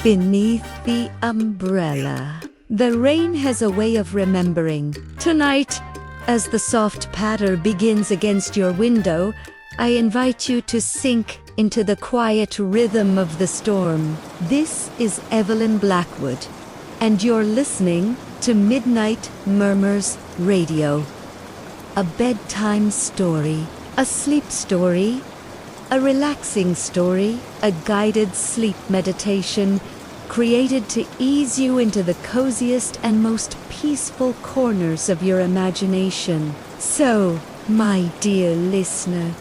Beneath the umbrella. The rain has a way of remembering. Tonight, as the soft patter begins against your window, I invite you to sink into the quiet rhythm of the storm. This is Evelyn Blackwood, and you're listening to Midnight Murmurs Radio. A bedtime story, a sleep story, a relaxing story, a guided sleep meditation created to ease you into the coziest and most peaceful corners of your imagination. So, my dear listener,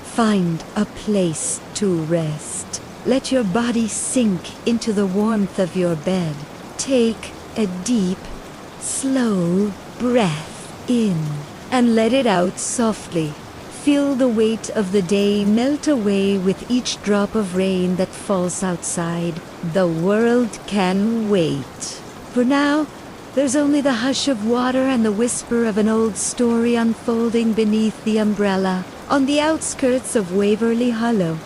find a place to rest. Let your body sink into the warmth of your bed. Take a deep, slow breath in and let it out softly. Feel the weight of the day melt away with each drop of rain that falls outside. The world can wait. For now, there's only the hush of water and the whisper of an old story unfolding beneath the umbrella. On the outskirts of Waverly Hollow,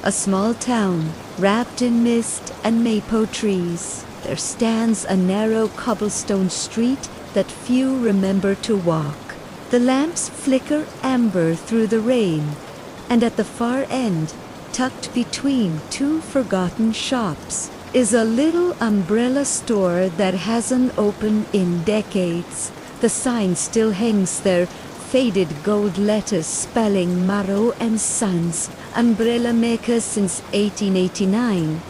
a small town wrapped in mist and maple trees, there stands a narrow cobblestone street that few remember to walk. The lamps flicker amber through the rain, and at the far end, tucked between two forgotten shops, is a little umbrella store that hasn't opened in decades. The sign still hangs there, faded gold letters spelling Marrow and Sons, umbrella maker since 1889.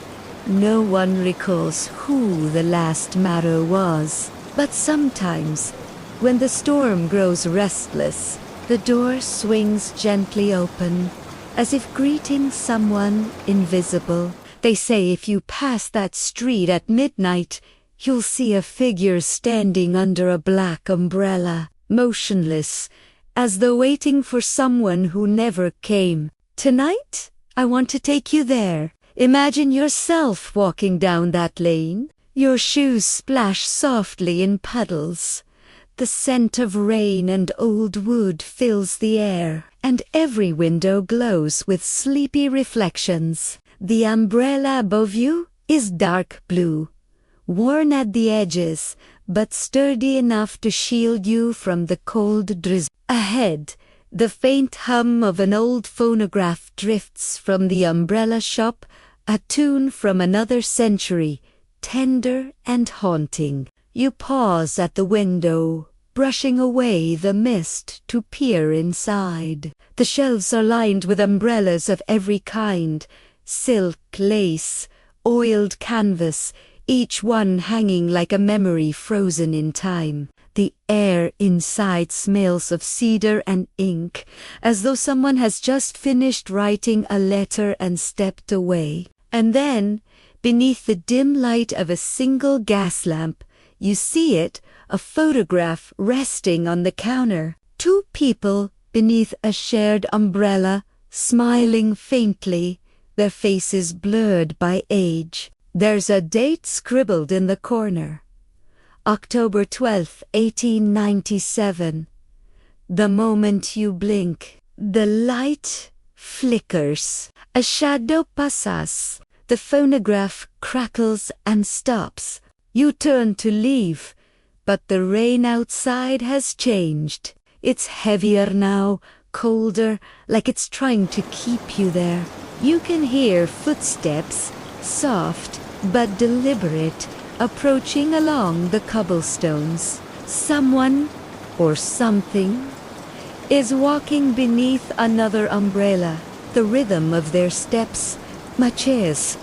No one recalls who the last Marrow was, but sometimes, when the storm grows restless, the door swings gently open, as if greeting someone invisible. They say if you pass that street at midnight, you'll see a figure standing under a black umbrella, motionless, as though waiting for someone who never came. Tonight, I want to take you there. Imagine yourself walking down that lane. Your shoes splash softly in puddles. The scent of rain and old wood fills the air, and every window glows with sleepy reflections. The umbrella above you is dark blue, worn at the edges, but sturdy enough to shield you from the cold drizzle. Ahead, the faint hum of an old phonograph drifts from the umbrella shop, a tune from another century, tender and haunting. You pause at the window, brushing away the mist to peer inside. The shelves are lined with umbrellas of every kind, silk, lace, oiled canvas, each one hanging like a memory frozen in time. The air inside smells of cedar and ink, as though someone has just finished writing a letter and stepped away. And then, beneath the dim light of a single gas lamp, you see it, a photograph resting on the counter. Two people beneath a shared umbrella, smiling faintly, their faces blurred by age. There's a date scribbled in the corner. October 12th, 1897. The moment you blink, the light flickers. A shadow passes. The phonograph crackles and stops. You turn to leave, but the rain outside has changed. It's heavier now, colder, like it's trying to keep you there. You can hear footsteps, soft but deliberate, approaching along the cobblestones. Someone, or something, is walking beneath another umbrella. The rhythm of their steps matches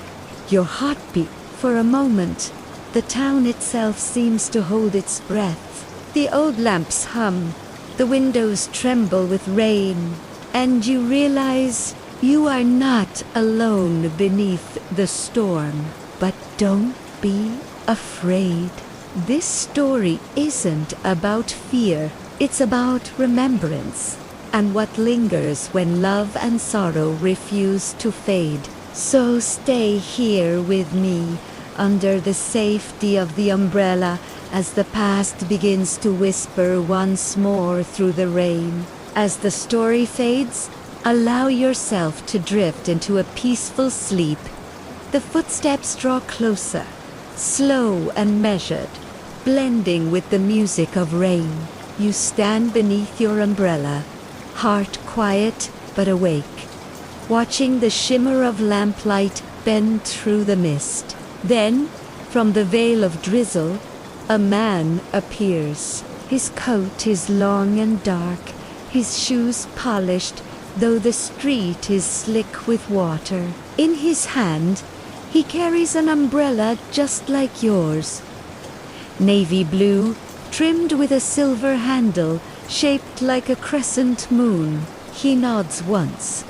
your heartbeat. For a moment, the town itself seems to hold its breath. The old lamps hum, the windows tremble with rain, and you realize you are not alone beneath the storm. But don't be afraid. This story isn't about fear, it's about remembrance, and what lingers when love and sorrow refuse to fade. So stay here with me, under the safety of the umbrella, as the past begins to whisper once more through the rain. As the story fades, allow yourself to drift into a peaceful sleep, The footsteps draw closer, slow and measured, blending with the music of rain. You stand beneath your umbrella, heart quiet but awake, watching the shimmer of lamplight bend through the mist. Then, from the veil of drizzle, a man appears. His coat is long and dark, his shoes polished, though the street is slick with water. In his hand, he carries an umbrella just like yours. Navy blue, trimmed with a silver handle, shaped like a crescent moon. He nods once,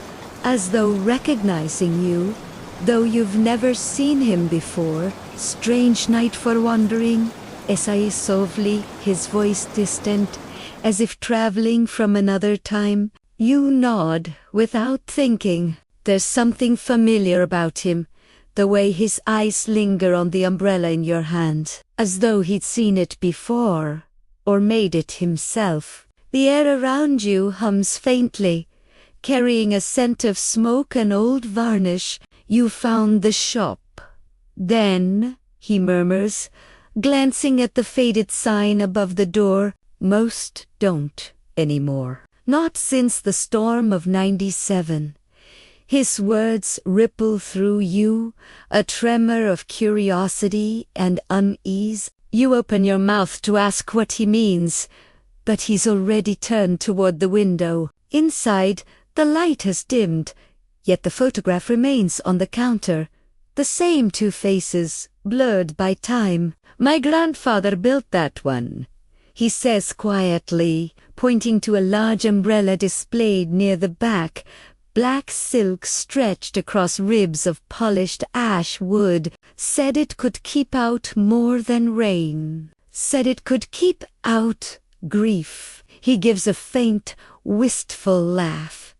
as though recognizing you, though you've never seen him before. Strange night for wandering, essay softly, his voice distant, as if traveling from another time. You nod without thinking. There's something familiar about him, the way his eyes linger on the umbrella in your hand, as though he'd seen it before, or made it himself. The air around you hums faintly, carrying a scent of smoke and old varnish. You found the shop. Then, he murmurs, glancing at the faded sign above the door, most don't anymore. Not since the storm of '97. His words ripple through you, a tremor of curiosity and unease. You open your mouth to ask what he means, but he's already turned toward the window. Inside, the light has dimmed, yet the photograph remains on the counter. The same two faces, blurred by time. My grandfather built that one, he says quietly, pointing to a large umbrella displayed near the back. Black silk stretched across ribs of polished ash wood. Said it could keep out more than rain. Said it could keep out grief. He gives a faint, wistful laugh.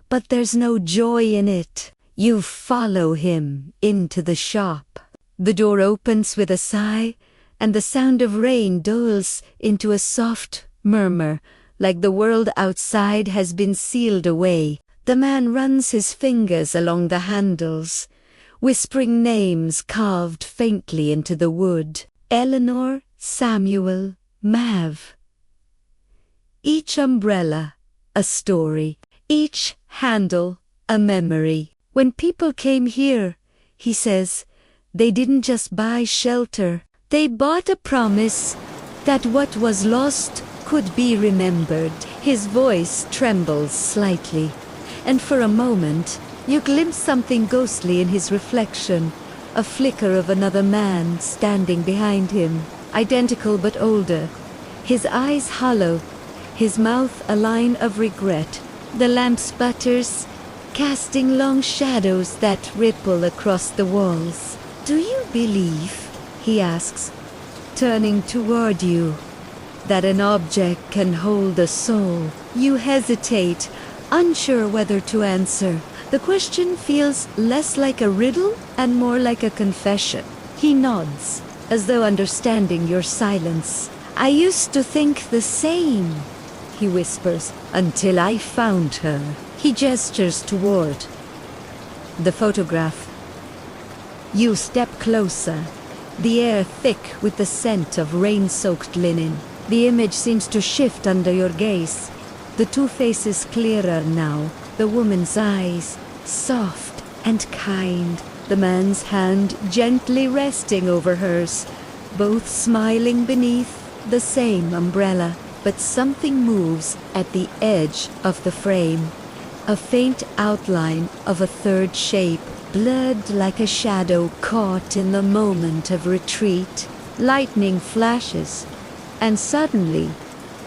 But there's no joy in it. You follow him into the shop. The door opens with a sigh, and the sound of rain dulls into a soft murmur, like the world outside has been sealed away. The man runs his fingers along the handles, whispering names carved faintly into the wood. Eleanor, Samuel, Mav. Each umbrella, a story. Each handle, a memory. When people came here, he says, they didn't just buy shelter. They bought a promise that what was lost could be remembered. His voice trembles slightly, and for a moment, you glimpse something ghostly in his reflection, a flicker of another man standing behind him, identical but older, his eyes hollow, his mouth a line of regret. The lamp sputters, casting long shadows that ripple across the walls. Do you believe, he asks, turning toward you, that an object can hold a soul? You hesitate, unsure whether to answer. The question feels less like a riddle and more like a confession. He nods, as though understanding your silence. I used to think the same, he whispers, until I found her. He gestures toward the photograph. You step closer, the air thick with the scent of rain-soaked linen. The image seems to shift under your gaze. The two faces clearer now, the woman's eyes soft and kind, the man's hand gently resting over hers, both smiling beneath the same umbrella. But something moves at the edge of the frame, a faint outline of a third shape, blurred like a shadow caught in the moment of retreat. Lightning flashes, and suddenly,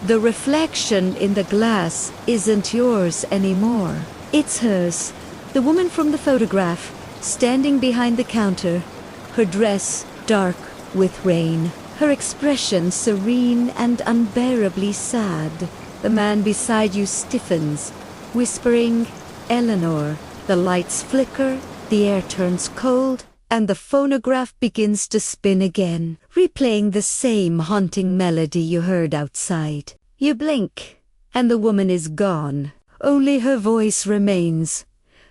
the reflection in the glass isn't yours anymore. It's hers, the woman from the photograph, standing behind the counter, her dress dark with rain, her expression serene and unbearably sad. The man beside you stiffens, whispering, Eleanor. The lights flicker, the air turns cold, and the phonograph begins to spin again, replaying the same haunting melody you heard outside. You blink, and the woman is gone. Only her voice remains,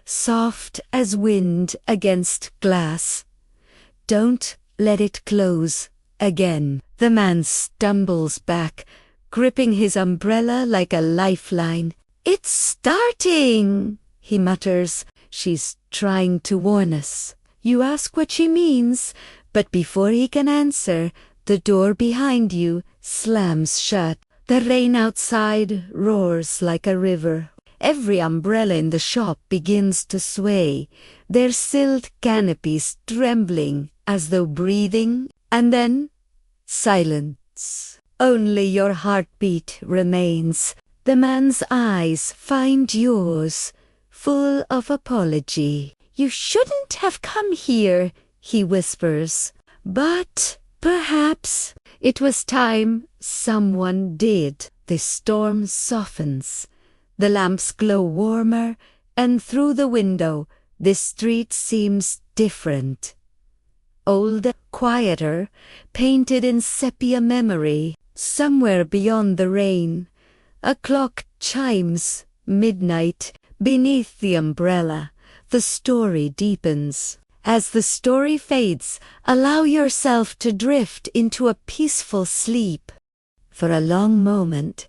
soft as wind against glass. Don't let it close again. The man stumbles back, gripping his umbrella like a lifeline. It's starting, he mutters. She's trying to warn us. You ask what she means, but before he can answer, the door behind you slams shut. The rain outside roars like a river. Every umbrella in the shop begins to sway, their silk canopies trembling as though breathing, and then silence. Only your heartbeat remains. The man's eyes find yours, full of apology. You shouldn't have come here, he whispers. But perhaps it was time someone did. The storm softens. The lamps glow warmer, and through the window, the street seems different. Older, quieter, painted in sepia memory. Somewhere beyond the rain, a clock chimes midnight. Beneath the umbrella, the story deepens. As the story fades, allow yourself to drift into a peaceful sleep. For a long moment,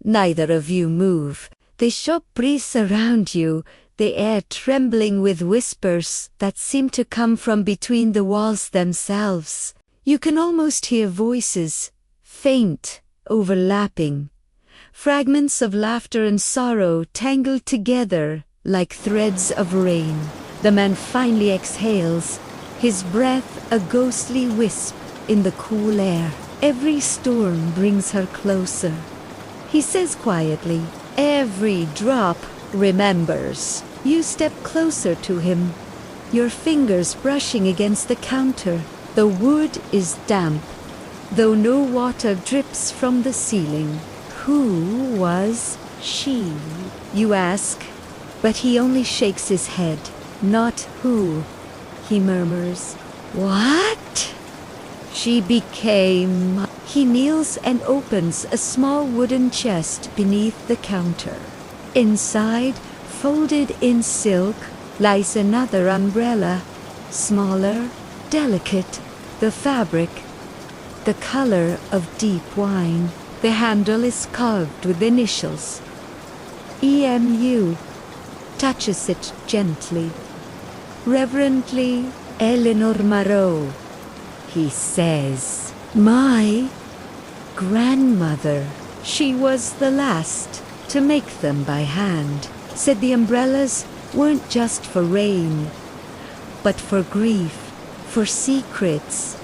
neither of you move. The shop breathes around you, the air trembling with whispers that seem to come from between the walls themselves. You can almost hear voices, faint, overlapping. Fragments of laughter and sorrow tangled together like threads of rain. The man finally exhales, his breath a ghostly wisp in the cool air. Every storm brings her closer. He says quietly, every drop remembers. You step closer to him, your fingers brushing against the counter. The wood is damp, though no water drips from the ceiling. Who was she? You ask, but he only shakes his head. Not who, he murmurs. What? She became... He kneels and opens a small wooden chest beneath the counter. Inside, folded in silk, lies another umbrella, smaller, delicate, the fabric, the color of deep wine. The handle is carved with initials. EMU. Touches it gently. Reverently, Eleanor Marot. He says, my grandmother. She was the last to make them by hand. Said the umbrellas weren't just for rain, but for grief, for secrets,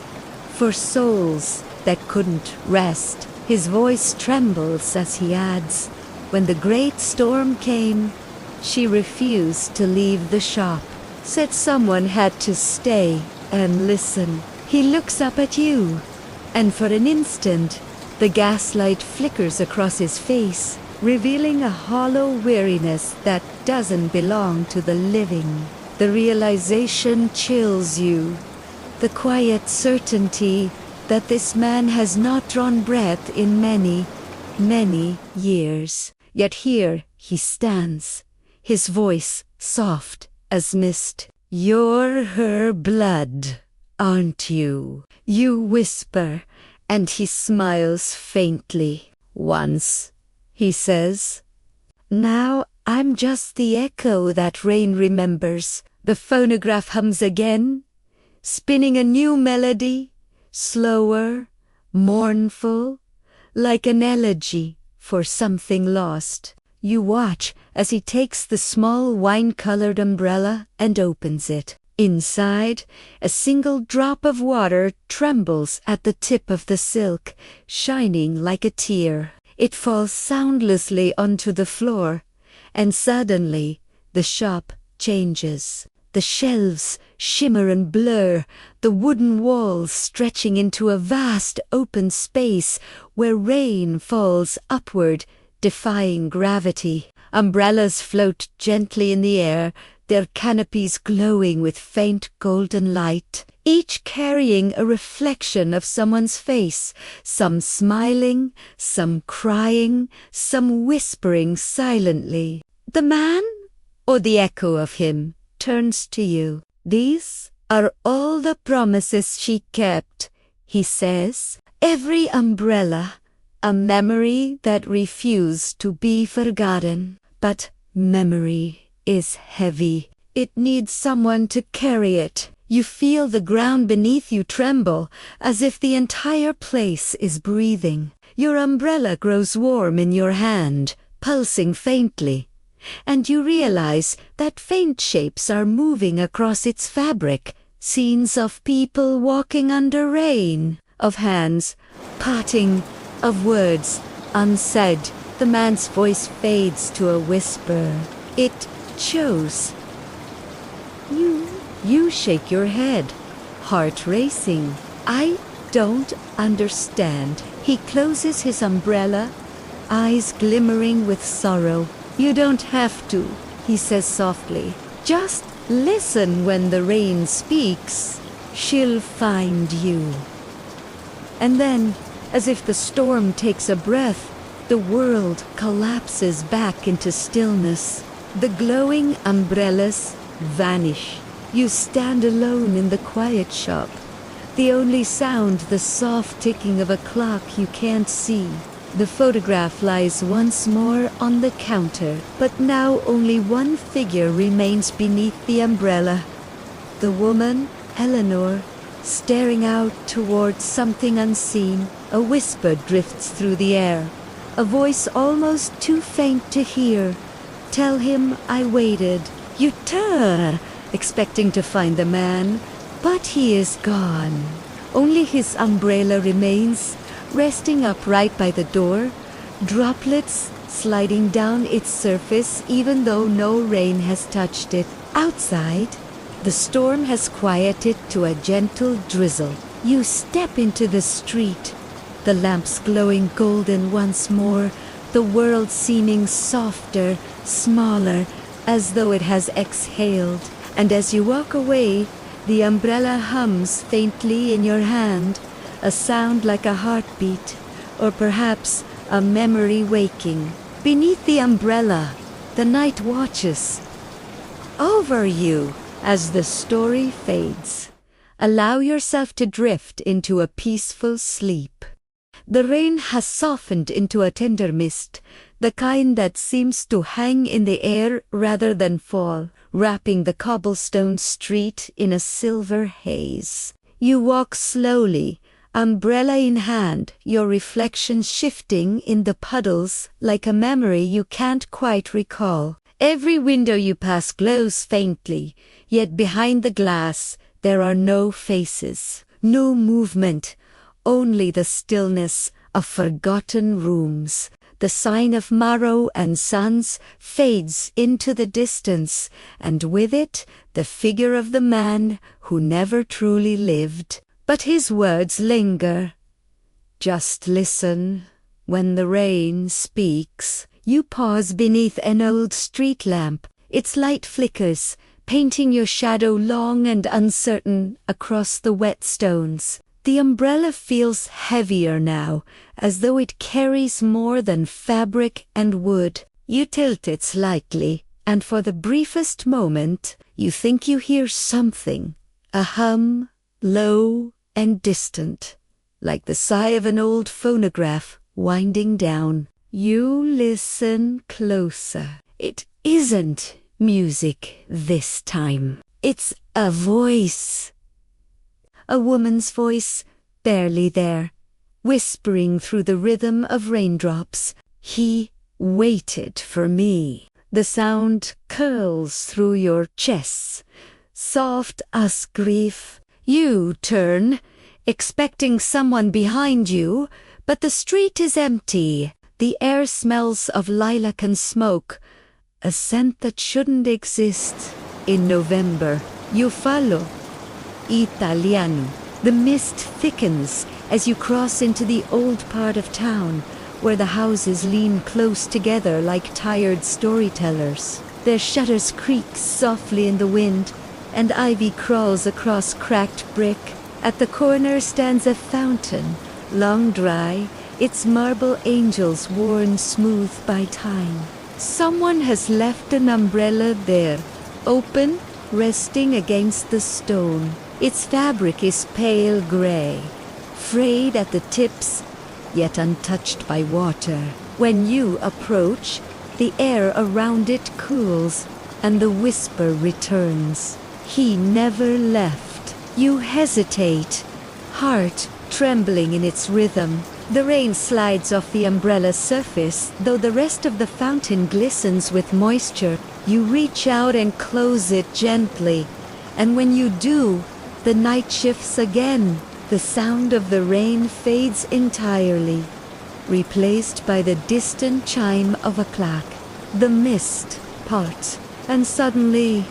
for souls that couldn't rest. His voice trembles as he adds, when the great storm came, she refused to leave the shop. Said someone had to stay and listen. He looks up at you, and for an instant, the gaslight flickers across his face, revealing a hollow weariness that doesn't belong to the living. The realization chills you, the quiet certainty that this man has not drawn breath in many, many years. Yet here he stands, his voice soft as mist. You're her blood, aren't you? You whisper, and he smiles faintly. Once, he says. Now I'm just the echo that rain remembers. The phonograph hums again, spinning a new melody, slower, mournful, like an elegy for something lost. You watch as he takes the small wine-colored umbrella and opens it. Inside, a single drop of water trembles at the tip of the silk, shining like a tear. It falls soundlessly onto the floor, and suddenly the shop changes. The shelves shimmer and blur, the wooden walls stretching into a vast open space where rain falls upward, defying gravity. Umbrellas float gently in the air, their canopies glowing with faint golden light, each carrying a reflection of someone's face, some smiling, some crying, some whispering silently. The man or the echo of him turns to you. These are all the promises she kept, he says. Every umbrella, a memory that refused to be forgotten. But memory is heavy. It needs someone to carry it. You feel the ground beneath you tremble, as if the entire place is breathing. Your umbrella grows warm in your hand, pulsing faintly, and you realize that faint shapes are moving across its fabric, scenes of people walking under rain, of hands parting, of words unsaid. The man's voice fades to a whisper. It chose. You shake your head, heart racing. I don't understand. He closes his umbrella, eyes glimmering with sorrow. You don't have to, he says softly. Just listen when the rain speaks. She'll find you. And then, as if the storm takes a breath, the world collapses back into stillness. The glowing umbrellas vanish. You stand alone in the quiet shop. The only sound, the soft ticking of a clock you can't see. The photograph lies once more on the counter, but now only one figure remains beneath the umbrella. The woman, Eleanor, staring out towards something unseen. A whisper drifts through the air, a voice almost too faint to hear. Tell him I waited. You turn, expecting to find the man, but he is gone. Only his umbrella remains, resting upright by the door, droplets sliding down its surface even though no rain has touched it. Outside, the storm has quieted to a gentle drizzle. You step into the street, the lamps glowing golden once more, the world seeming softer, smaller, as though it has exhaled. And as you walk away, the umbrella hums faintly in your hand, a sound like a heartbeat, or perhaps a memory waking. Beneath the umbrella, the night watches over you as the story fades. Allow yourself to drift into a peaceful sleep. The rain has softened into a tender mist, the kind that seems to hang in the air rather than fall, wrapping the cobblestone street in a silver haze. You walk slowly, umbrella in hand, your reflection shifting in the puddles like a memory you can't quite recall. Every window you pass glows faintly, yet behind the glass there are no faces, no movement, only the stillness of forgotten rooms. The sign of Morrow and Sons fades into the distance, and with it the figure of the man who never truly lived. But his words linger. Just listen. When the rain speaks, you pause beneath an old street lamp. Its light flickers, painting your shadow long and uncertain across the wet stones. The umbrella feels heavier now, as though it carries more than fabric and wood. You tilt it slightly, and for the briefest moment, you think you hear something. A hum, low and distant, like the sigh of an old phonograph winding down. You listen closer. It isn't music this time. It's a voice. A woman's voice, barely there, whispering through the rhythm of raindrops. He waited for me. The sound curls through your chest, soft as grief. You turn, expecting someone behind you, but the street is empty. The air smells of lilac and smoke, a scent that shouldn't exist in November. You follow. Italiano. The mist thickens as you cross into the old part of town, where the houses lean close together like tired storytellers. Their shutters creak softly in the wind, and ivy crawls across cracked brick. At the corner stands a fountain, long dry, its marble angels worn smooth by time. Someone has left an umbrella there, open, resting against the stone. Its fabric is pale gray, frayed at the tips, yet untouched by water. When you approach, the air around it cools, and the whisper returns. He never left. You hesitate, heart trembling in its rhythm. The rain slides off the umbrella's surface, though the rest of the fountain glistens with moisture. You reach out and close it gently, and when you do, the night shifts again. The sound of the rain fades entirely, replaced by the distant chime of a clock. The mist parts, and suddenly,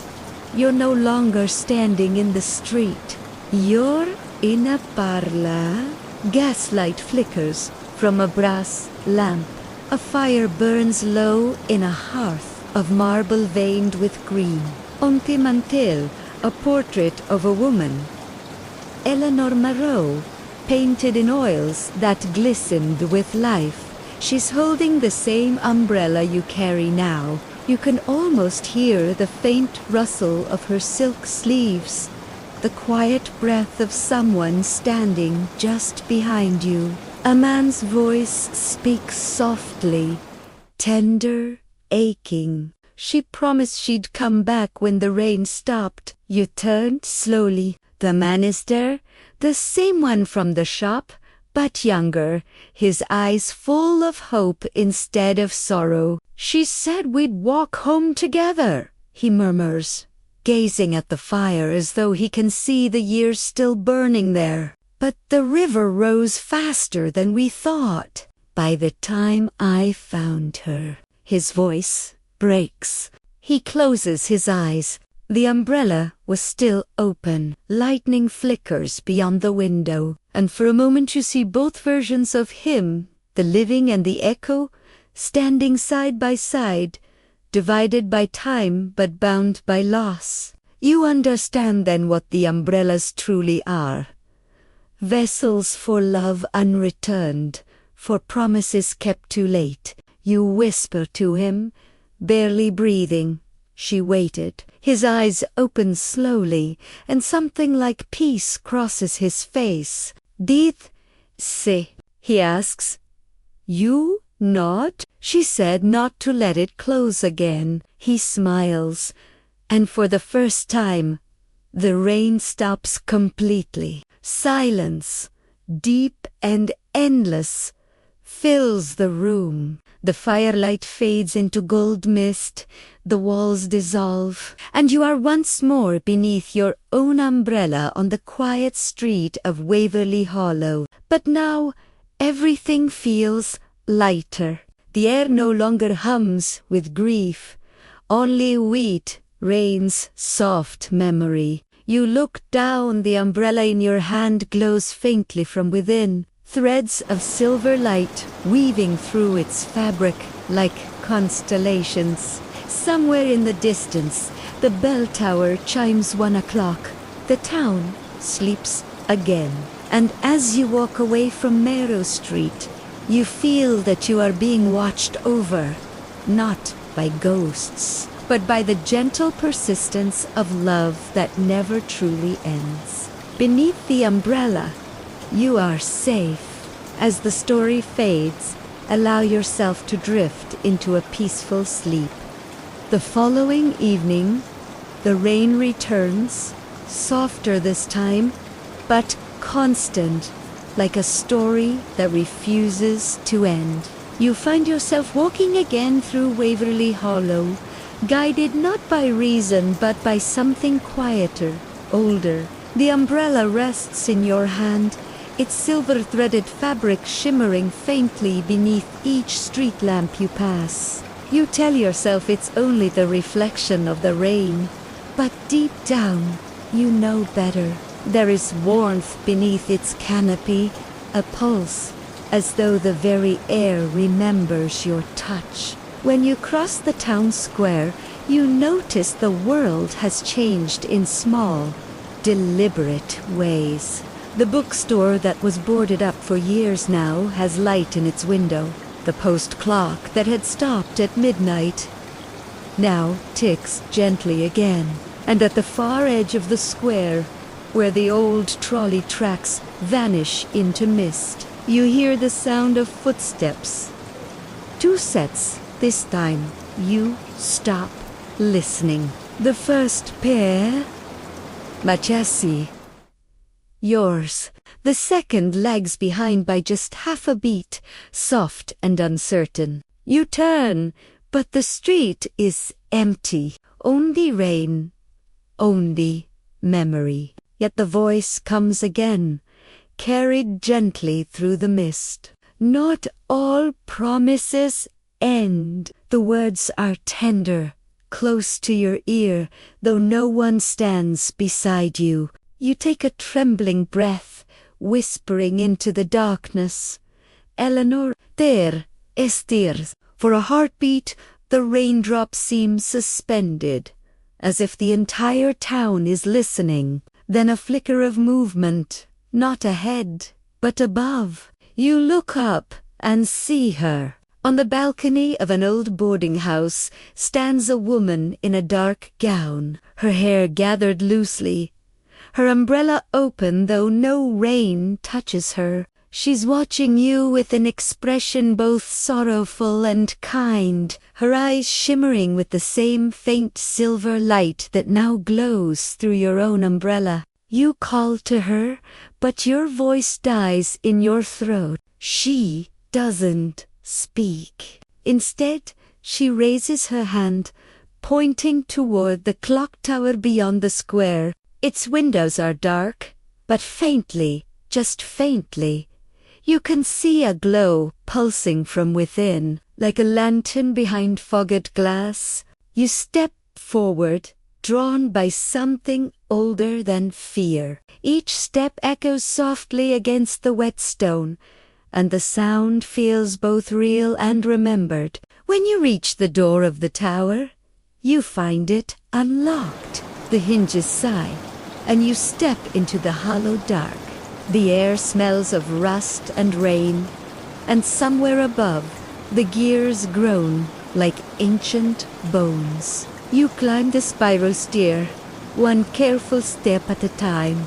you're no longer standing in the street. You're in a parlor. Gaslight flickers from a brass lamp. A fire burns low in a hearth of marble veined with green. On the mantel, a portrait of a woman, Eleanor Marot, painted in oils that glistened with life. She's holding the same umbrella you carry now. You can almost hear the faint rustle of her silk sleeves, the quiet breath of someone standing just behind you. A man's voice speaks softly, tender, aching. She promised she'd come back when the rain stopped. You turned slowly. The man is there, the same one from the shop, but younger, his eyes full of hope instead of sorrow. She said we'd walk home together, he murmurs, gazing at the fire as though he can see the years still burning there. But the river rose faster than we thought. By the time I found her, his voice breaks. He closes his eyes. The umbrella was still open. Lightning flickers beyond the window, and for a moment you see both versions of him, the living and the echo, standing side by side, divided by time but bound by loss. You understand then what the umbrellas truly are. Vessels for love unreturned, for promises kept too late. You whisper to him, barely breathing. She waited. His eyes open slowly, and something like peace crosses his face. Dites, c'est, he asks. You nod? She said not to let it close again. He smiles, and for the first time, the rain stops completely. Silence, deep and endless, fills the room. The firelight fades into gold mist, the walls dissolve, and you are once more beneath your own umbrella on the quiet street of Waverly Hollow. But now, everything feels lighter. The air no longer hums with grief. Only wheat reigns soft memory. You look down, the umbrella in your hand glows faintly from within. Threads of silver light weaving through its fabric like constellations. Somewhere in the distance, the bell tower chimes 1 o'clock. The town sleeps again. And as you walk away from Merrow Street, you feel that you are being watched over, not by ghosts, but by the gentle persistence of love that never truly ends. Beneath the umbrella, you are safe. As the story fades, allow yourself to drift into a peaceful sleep. The following evening, the rain returns, softer this time, but constant, like a story that refuses to end. You find yourself walking again through Waverly Hollow, guided not by reason but by something quieter, older. The umbrella rests in your hand, its silver-threaded fabric shimmering faintly beneath each street lamp you pass. You tell yourself it's only the reflection of the rain, but deep down, you know better. There is warmth beneath its canopy, a pulse, as though the very air remembers your touch. When you cross the town square, you notice the world has changed in small, deliberate ways. The bookstore that was boarded up for years now has light in its window. The post clock that had stopped at midnight now ticks gently again, and at the far edge of the square, where the old trolley tracks vanish into mist, you hear the sound of footsteps. 2 sets this time. You stop listening. The first pair, Machasi, yours. The second lags behind by just half a beat, soft and uncertain. You turn, but the street is empty. Only rain, only memory. Yet the voice comes again, carried gently through the mist. Not all promises end. The words are tender, close to your ear, though no one stands beside you. You take a trembling breath, whispering into the darkness, Eleanor, there, estirs. For a heartbeat, the raindrop seems suspended, as if the entire town is listening. Then a flicker of movement, not ahead, but above. You look up and see her. On the balcony of an old boarding house stands a woman in a dark gown, her hair gathered loosely, her umbrella open though no rain touches her. She's watching you with an expression both sorrowful and kind, her eyes shimmering with the same faint silver light that now glows through your own umbrella. You call to her, but your voice dies in your throat. She doesn't speak. Instead, she raises her hand, pointing toward the clock tower beyond the square. Its windows are dark, but faintly, just faintly, you can see a glow pulsing from within, like a lantern behind fogged glass. You step forward, drawn by something older than fear. Each step echoes softly against the wet stone, and the sound feels both real and remembered. When you reach the door of the tower, you find it unlocked. The hinges sigh, and you step into the hollow dark. The air smells of rust and rain, and somewhere above, the gears groan like ancient bones. You climb the spiral stair, one careful step at a time,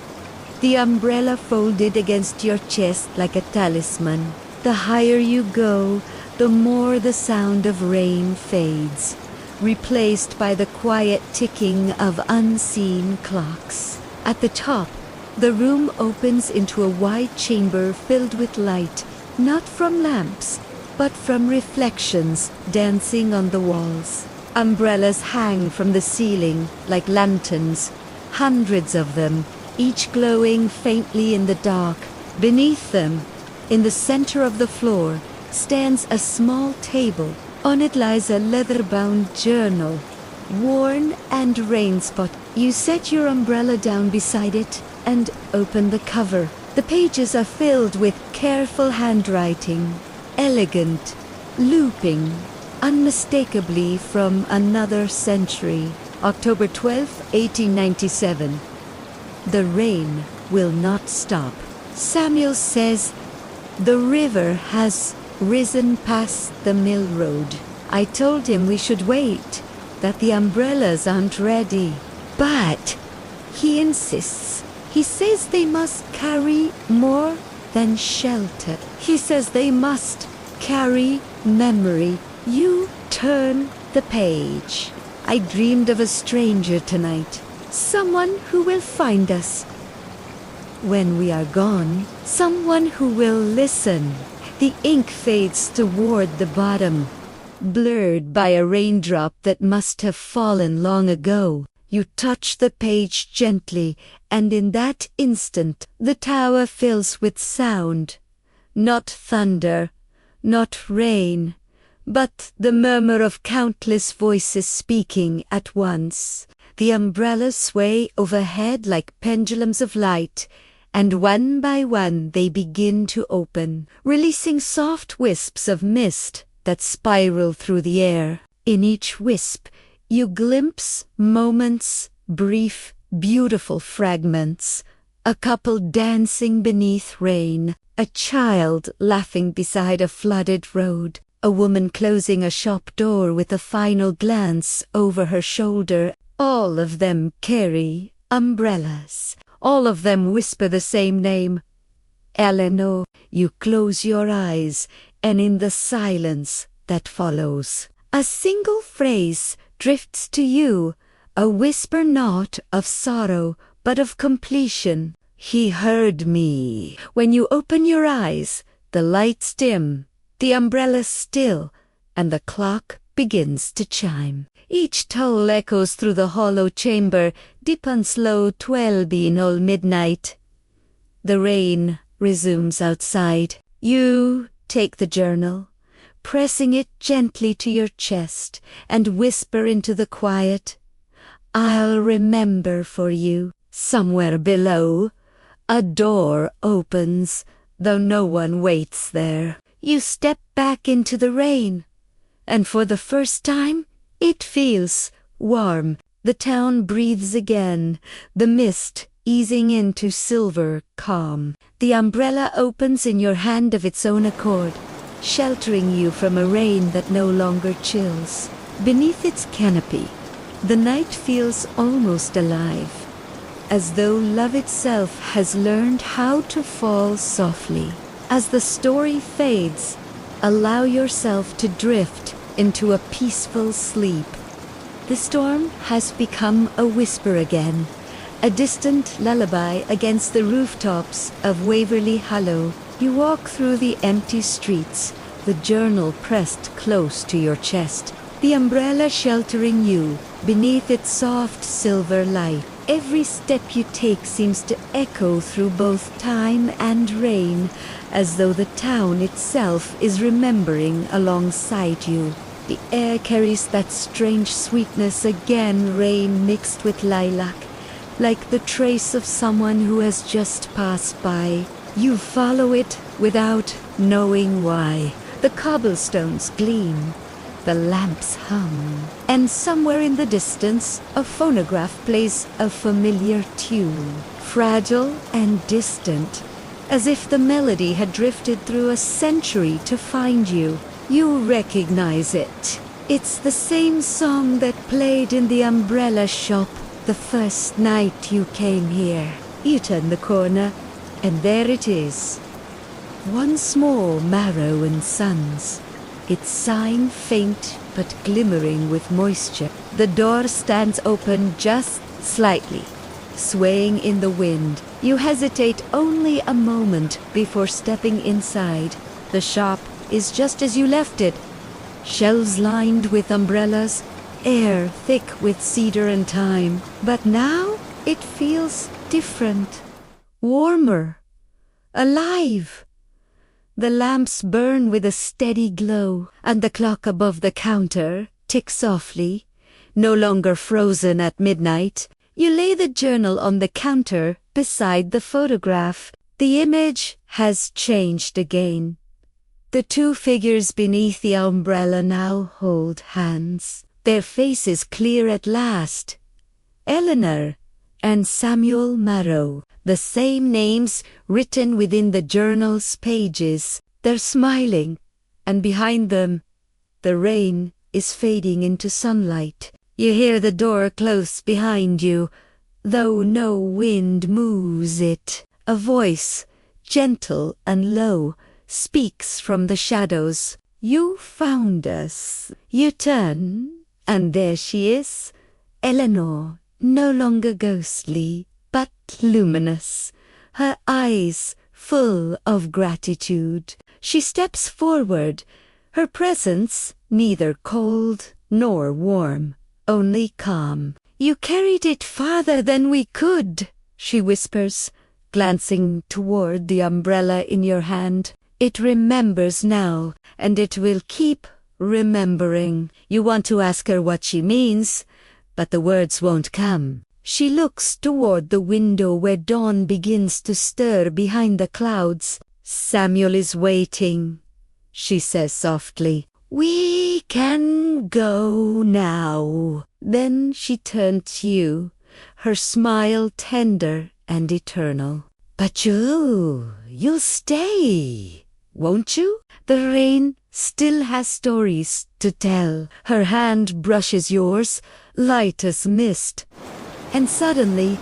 the umbrella folded against your chest like a talisman. The higher you go, the more the sound of rain fades, replaced by the quiet ticking of unseen clocks. At the top, the room opens into a wide chamber filled with light, not from lamps, but from reflections dancing on the walls. Umbrellas hang from the ceiling like lanterns, hundreds of them, each glowing faintly in the dark. Beneath them, in the center of the floor, stands a small table. On it lies a leather-bound journal, worn and rain-spot. You set your umbrella down beside it and open the cover. The pages are filled with careful handwriting, elegant, looping, unmistakably from another century. October 12, 1897. The rain will not stop. Samuel says the river has risen past the mill road. I told him we should wait, that the umbrellas aren't ready. But he insists. He says they must carry more than shelter. He says they must carry memory. You turn the page. I dreamed of a stranger tonight, someone who will find us when we are gone, someone who will listen. The ink fades toward the bottom, blurred by a raindrop that must have fallen long ago. You touch the page gently, and in that instant the tower fills with sound. Not thunder, not rain, but the murmur of countless voices speaking at once. The umbrellas sway overhead like pendulums of light, and one by one they begin to open, releasing soft wisps of mist that spiral through the air. In each wisp, you glimpse moments, brief, beautiful fragments. A couple dancing beneath rain, a child laughing beside a flooded road, a woman closing a shop door with a final glance over her shoulder. All of them carry umbrellas. All of them whisper the same name. Eleanor. You close your eyes, and in the silence that follows, a single phrase drifts to you, a whisper not of sorrow, but of completion. He heard me. When you open your eyes, the lights dim, the umbrellas still, and the clock begins to chime. Each toll echoes through the hollow chamber, deep and slow 12 in all midnight. The rain resumes outside. You take the journal, pressing it gently to your chest, and whisper into the quiet, I'll remember for you. Somewhere below, a door opens, though no one waits there. You step back into the rain, and for the first time, it feels warm. The town breathes again, the mist easing into silver calm. The umbrella opens in your hand of its own accord, sheltering you from a rain that no longer chills. Beneath its canopy, the night feels almost alive, as though love itself has learned how to fall softly. As the story fades, allow yourself to drift into a peaceful sleep. The storm has become a whisper again, a distant lullaby against the rooftops of Waverly Hollow. You walk through the empty streets, the journal pressed close to your chest, the umbrella sheltering you beneath its soft silver light. Every step you take seems to echo through both time and rain, as though the town itself is remembering alongside you. The air carries that strange sweetness again, rain mixed with lilac, like the trace of someone who has just passed by. You follow it without knowing why. The cobblestones gleam, the lamps hum, and somewhere in the distance, a phonograph plays a familiar tune, fragile and distant, as if the melody had drifted through a century to find you. You recognize it. It's the same song that played in the umbrella shop the first night you came here. You turn the corner, and there it is. Once more Marrow and Sons, its sign faint but glimmering with moisture. The door stands open just slightly, swaying in the wind. You hesitate only a moment before stepping inside. The shop is just as you left it. Shelves lined with umbrellas, air thick with cedar and thyme. But now it feels different, warmer, alive. The lamps burn with a steady glow, and the clock above the counter ticks softly, no longer frozen at midnight. You lay the journal on the counter beside the photograph. The image has changed again. The two figures beneath the umbrella now hold hands, their faces clear at last. Eleanor and Samuel Marrow, the same names written within the journal's pages. They're smiling, and behind them, the rain is fading into sunlight. You hear the door close behind you, though no wind moves it. A voice, gentle and low, speaks from the shadows. You found us. You turn, and there she is, Eleanor, no longer ghostly, but luminous, her eyes full of gratitude. She steps forward, her presence neither cold nor warm, only calm. You carried it farther than we could, she whispers, glancing toward the umbrella in your hand. It remembers now, and it will keep remembering. You want to ask her what she means, but the words won't come. She looks toward the window where dawn begins to stir behind the clouds. Samuel is waiting, she says softly. We can go now. Then she turned to you, her smile tender and eternal. But you'll stay, won't you? The rain still has stories to tell. Her hand brushes yours, light as mist. And suddenly,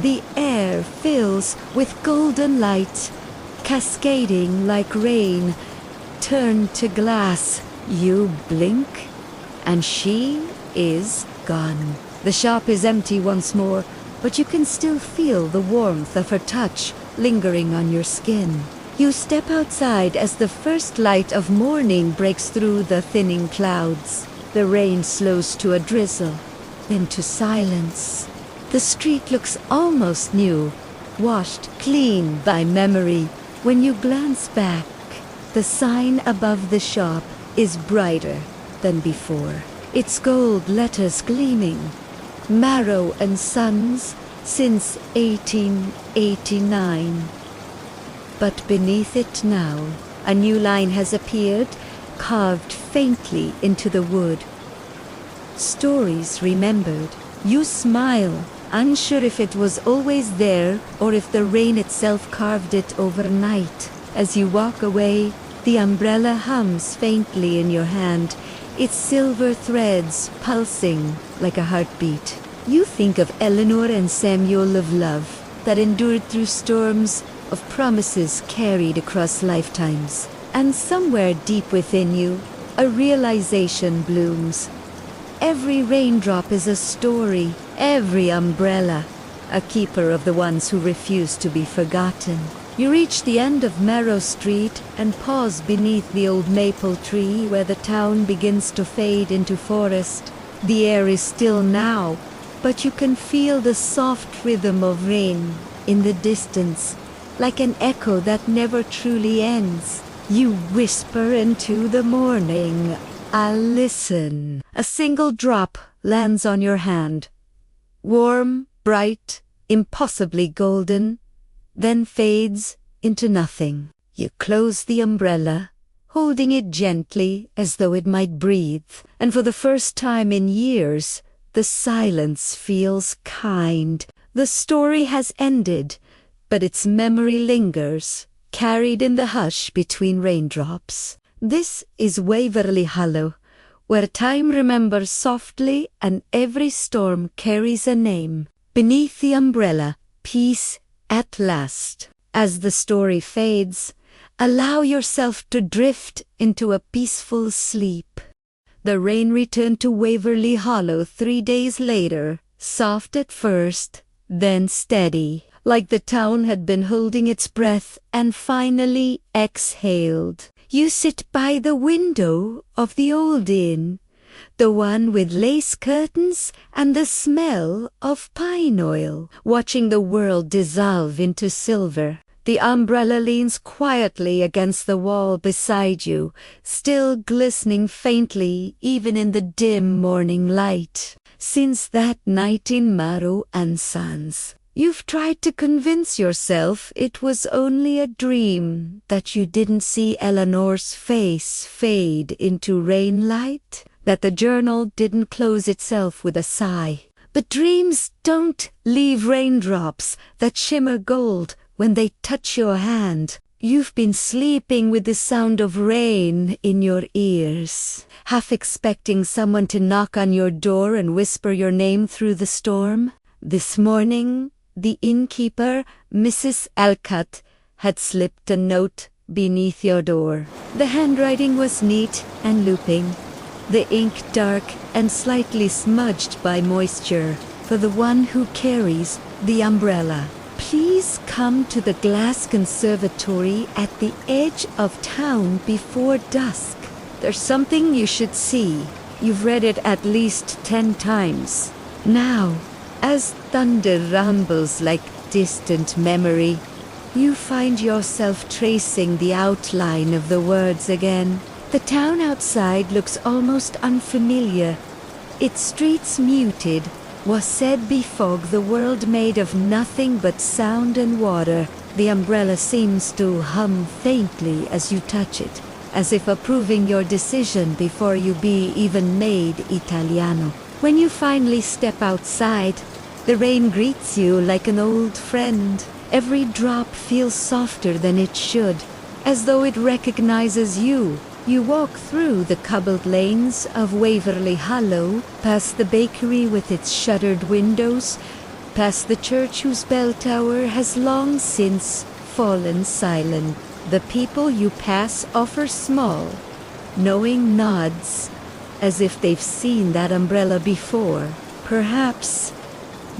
the air fills with golden light, cascading like rain, turned to glass. You blink, and she is gone. The shop is empty once more, but you can still feel the warmth of her touch lingering on your skin. You step outside as the first light of morning breaks through the thinning clouds. The rain slows to a drizzle, then to silence. The street looks almost new, washed clean by memory. When you glance back, the sign above the shop is brighter than before. Its gold letters gleaming. Marrow and Sons since 1889. But beneath it now, a new line has appeared, carved faintly into the wood. Stories remembered. You smile, unsure if it was always there or if the rain itself carved it overnight. As you walk away, the umbrella hums faintly in your hand, its silver threads pulsing like a heartbeat. You think of Eleanor and Samuel, of love that endured through storms, of promises carried across lifetimes. And somewhere deep within you, a realization blooms. Every raindrop is a story, every umbrella, a keeper of the ones who refuse to be forgotten. You reach the end of Marrow Street and pause beneath the old maple tree where the town begins to fade into forest. The air is still now, but you can feel the soft rhythm of rain in the distance, like an echo that never truly ends. You whisper into the morning, "I'll listen." A single drop lands on your hand. Warm, bright, impossibly golden, then fades into nothing. You close the umbrella, holding it gently as though it might breathe, and for the first time in years, the silence feels kind. The story has ended, but its memory lingers, carried in the hush between raindrops. This is Waverly Hollow, where time remembers softly and every storm carries a name. Beneath the umbrella, peace at last. As the story fades, allow yourself to drift into a peaceful sleep. The rain returned to Waverly Hollow 3 days later, soft at first, then steady, like the town had been holding its breath and finally exhaled. You sit by the window of the old inn, the one with lace curtains and the smell of pine oil, watching the world dissolve into silver. The umbrella leans quietly against the wall beside you, still glistening faintly even in the dim morning light. Since that night in Marrow and Sons, you've tried to convince yourself it was only a dream, that you didn't see Eleanor's face fade into rain light, that the journal didn't close itself with a sigh. But dreams don't leave raindrops that shimmer gold when they touch your hand. You've been sleeping with the sound of rain in your ears, half expecting someone to knock on your door and whisper your name through the storm. This morning, the innkeeper, Mrs. Alcott, had slipped a note beneath your door. The handwriting was neat and looping, the ink dark and slightly smudged by moisture, for the one who carries the umbrella. Please come to the glass conservatory at the edge of town before dusk. There's something you should see. You've read it at least 10 times. Now, as thunder rumbles like distant memory, you find yourself tracing the outline of the words again. The town outside looks almost unfamiliar. Its streets muted, was said befog the world made of nothing but sound and water. The umbrella seems to hum faintly as you touch it, as if approving your decision before you be even made Italiano. When you finally step outside, the rain greets you like an old friend. Every drop feels softer than it should, as though it recognizes you, You walk through the cobbled lanes of Waverly Hollow, past the bakery with its shuttered windows, past the church whose bell tower has long since fallen silent. The people you pass offer small, knowing nods, as if they've seen that umbrella before. Perhaps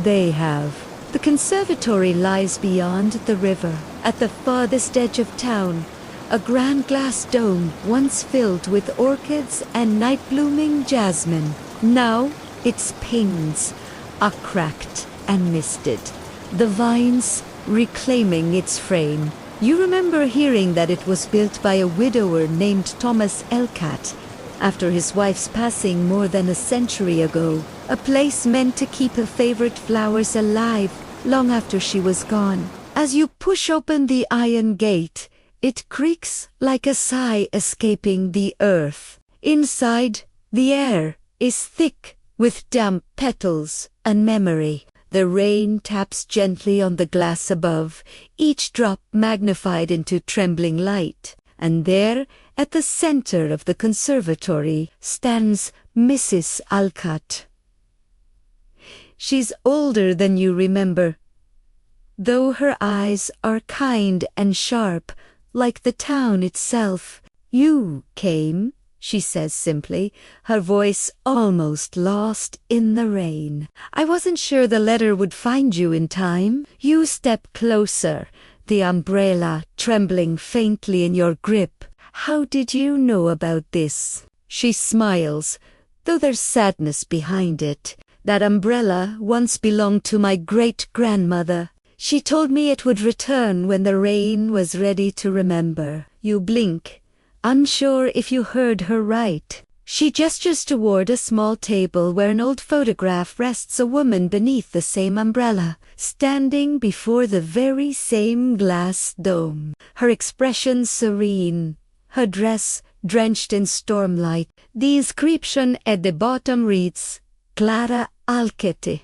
they have. The conservatory lies beyond the river, at the farthest edge of town. A grand glass dome once filled with orchids and night-blooming jasmine. Now its panes are cracked and misted, the vines reclaiming its frame. You remember hearing that it was built by a widower named Thomas Elcat, after his wife's passing more than a century ago. A place meant to keep her favorite flowers alive long after she was gone. As you push open the iron gate, it creaks like a sigh escaping the earth. Inside, the air is thick with damp petals and memory. The rain taps gently on the glass above, each drop magnified into trembling light. And there, at the center of the conservatory, stands Mrs. Alcott. She's older than you remember, though her eyes are kind and sharp, like the town itself. "You came," she says simply, her voice almost lost in the rain. "I wasn't sure the letter would find you in time." You step closer, the umbrella trembling faintly in your grip. "How did you know about this?" She smiles, though there's sadness behind it. "That umbrella once belonged to my great-grandmother. She told me it would return when the rain was ready to remember." You blink, unsure if you heard her right. She gestures toward a small table where an old photograph rests, a woman beneath the same umbrella, standing before the very same glass dome. Her expression serene, her dress drenched in stormlight. The inscription at the bottom reads, "Clara Alquete,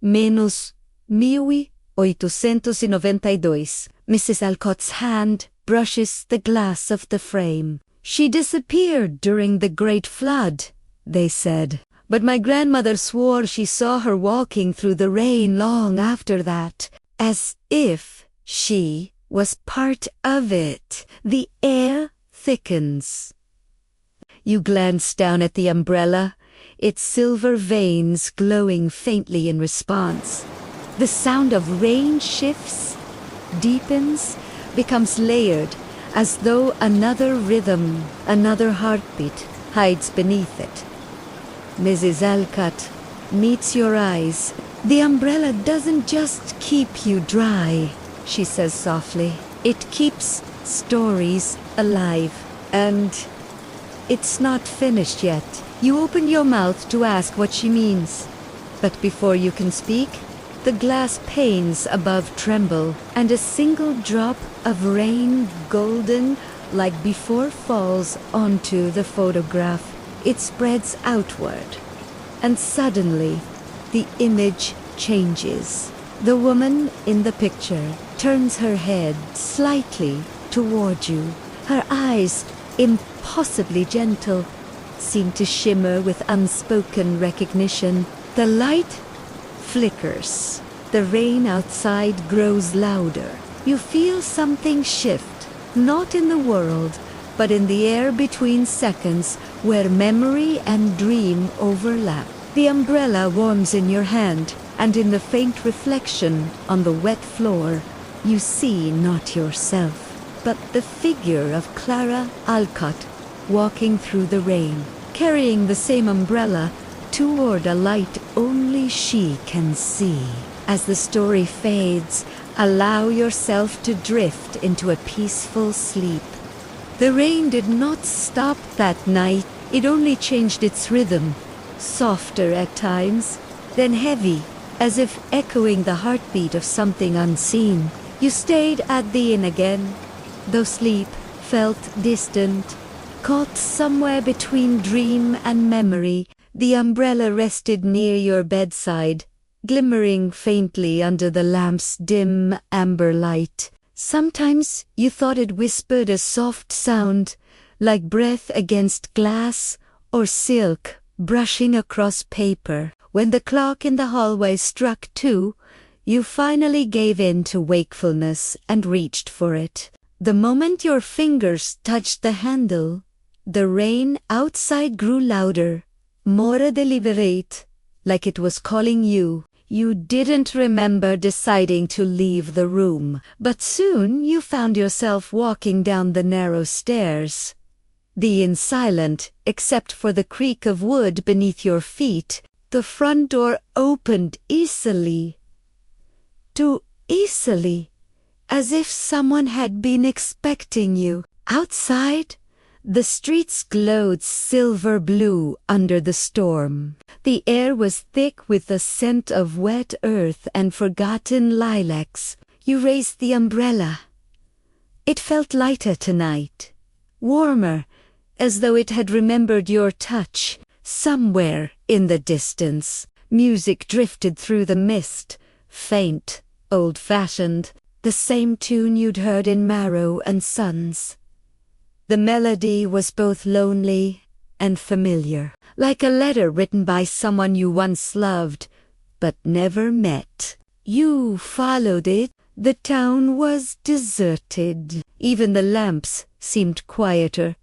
menos 1892. Mrs. Alcott's hand brushes the glass of the frame. "She disappeared during the Great Flood," they said. "But my grandmother swore she saw her walking through the rain long after that, as if she was part of it." The air thickens. You glance down at the umbrella, its silver veins glowing faintly in response. The sound of rain shifts, deepens, becomes layered, as though another rhythm, another heartbeat, hides beneath it. Mrs. Alcott meets your eyes. "The umbrella doesn't just keep you dry," she says softly. "It keeps stories alive. And it's not finished yet." You open your mouth to ask what she means, but before you can speak, the glass panes above tremble, and a single drop of rain, golden like before, falls onto the photograph. It spreads outward, and suddenly the image changes. The woman in the picture turns her head slightly toward you. Her eyes, impossibly gentle, seem to shimmer with unspoken recognition. The light flickers. The rain outside grows louder. You feel something shift, not in the world, but in the air between seconds where memory and dream overlap. The umbrella warms in your hand, and in the faint reflection on the wet floor, you see not yourself, but the figure of Clara Alcott walking through the rain, carrying the same umbrella toward a light only she can see. As the story fades, allow yourself to drift into a peaceful sleep. The rain did not stop that night. It only changed its rhythm, softer at times, then heavy, as if echoing the heartbeat of something unseen. You stayed at the inn again, though sleep felt distant, caught somewhere between dream and memory. The umbrella rested near your bedside, glimmering faintly under the lamp's dim amber light. Sometimes you thought it whispered a soft sound, like breath against glass or silk brushing across paper. When the clock in the hallway struck 2, you finally gave in to wakefulness and reached for it. The moment your fingers touched the handle, the rain outside grew louder, more deliberate, like it was calling you. You didn't remember deciding to leave the room, but soon you found yourself walking down the narrow stairs. The inn silent, except for the creak of wood beneath your feet. The front door opened easily. Too easily, as if someone had been expecting you. Outside, the streets glowed silver blue under the storm. The air was thick with the scent of wet earth and forgotten lilacs. You raised the umbrella. It felt lighter tonight, warmer, as though it had remembered your touch. Somewhere in the distance, music drifted through the mist, faint, old-fashioned, the same tune you'd heard in Marrow and Sons. The melody was both lonely and familiar, like a letter written by someone you once loved, but never met. You followed it. The town was deserted. Even the lamps seemed quieter.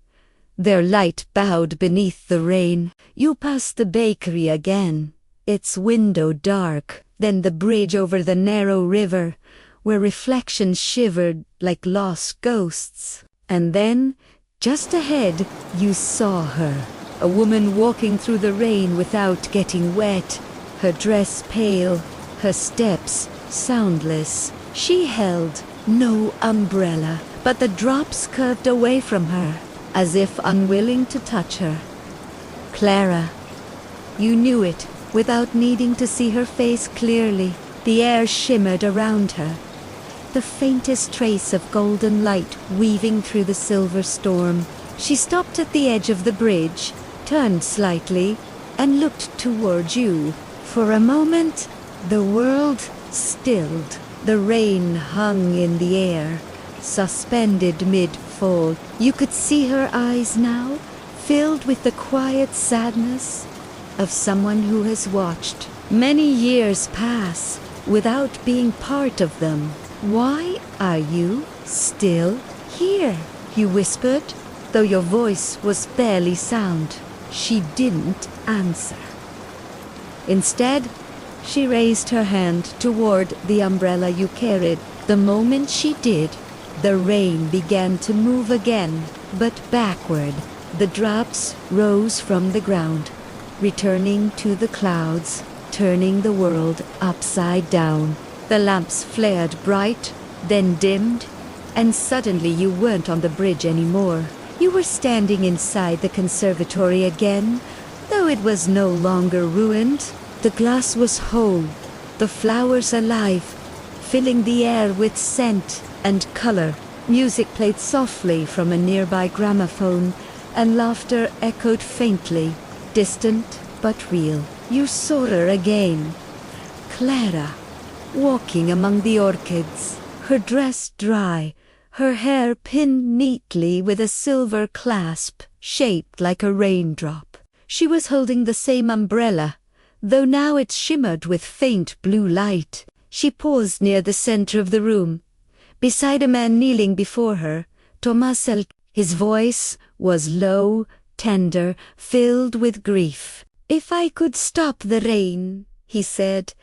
Their light bowed beneath the rain. You passed the bakery again, its window dark, then the bridge over the narrow river, where reflections shivered like lost ghosts. And then, just ahead, you saw her, a woman walking through the rain without getting wet, her dress pale, her steps soundless. She held no umbrella, but the drops curved away from her, as if unwilling to touch her. Clara. You knew it, without needing to see her face clearly. The air shimmered around her, the faintest trace of golden light weaving through the silver storm. She stopped at the edge of the bridge, turned slightly, and looked toward you. For a moment, the world stilled. The rain hung in the air, suspended mid-fall. You could see her eyes now, filled with the quiet sadness of someone who has watched many years pass without being part of them. Why are you still here? You whispered, though your voice was barely sound. She didn't answer. Instead, she raised her hand toward the umbrella you carried. The moment she did, the rain began to move again, but backward. The drops rose from the ground, returning to the clouds, turning the world upside down. The lamps flared bright, then dimmed, and suddenly you weren't on the bridge anymore. You were standing inside the conservatory again, though it was no longer ruined. The glass was whole, the flowers alive, filling the air with scent and color. Music played softly from a nearby gramophone, and laughter echoed faintly, distant but real. You saw her again, Clara, walking among the orchids, her dress dry, her hair pinned neatly with a silver clasp shaped like a raindrop. She was holding the same umbrella, though now it shimmered with faint blue light. She paused near the center of the room, beside a man kneeling before her, Tomas. His voice was low, tender, filled with grief. "If I could stop the rain," he said,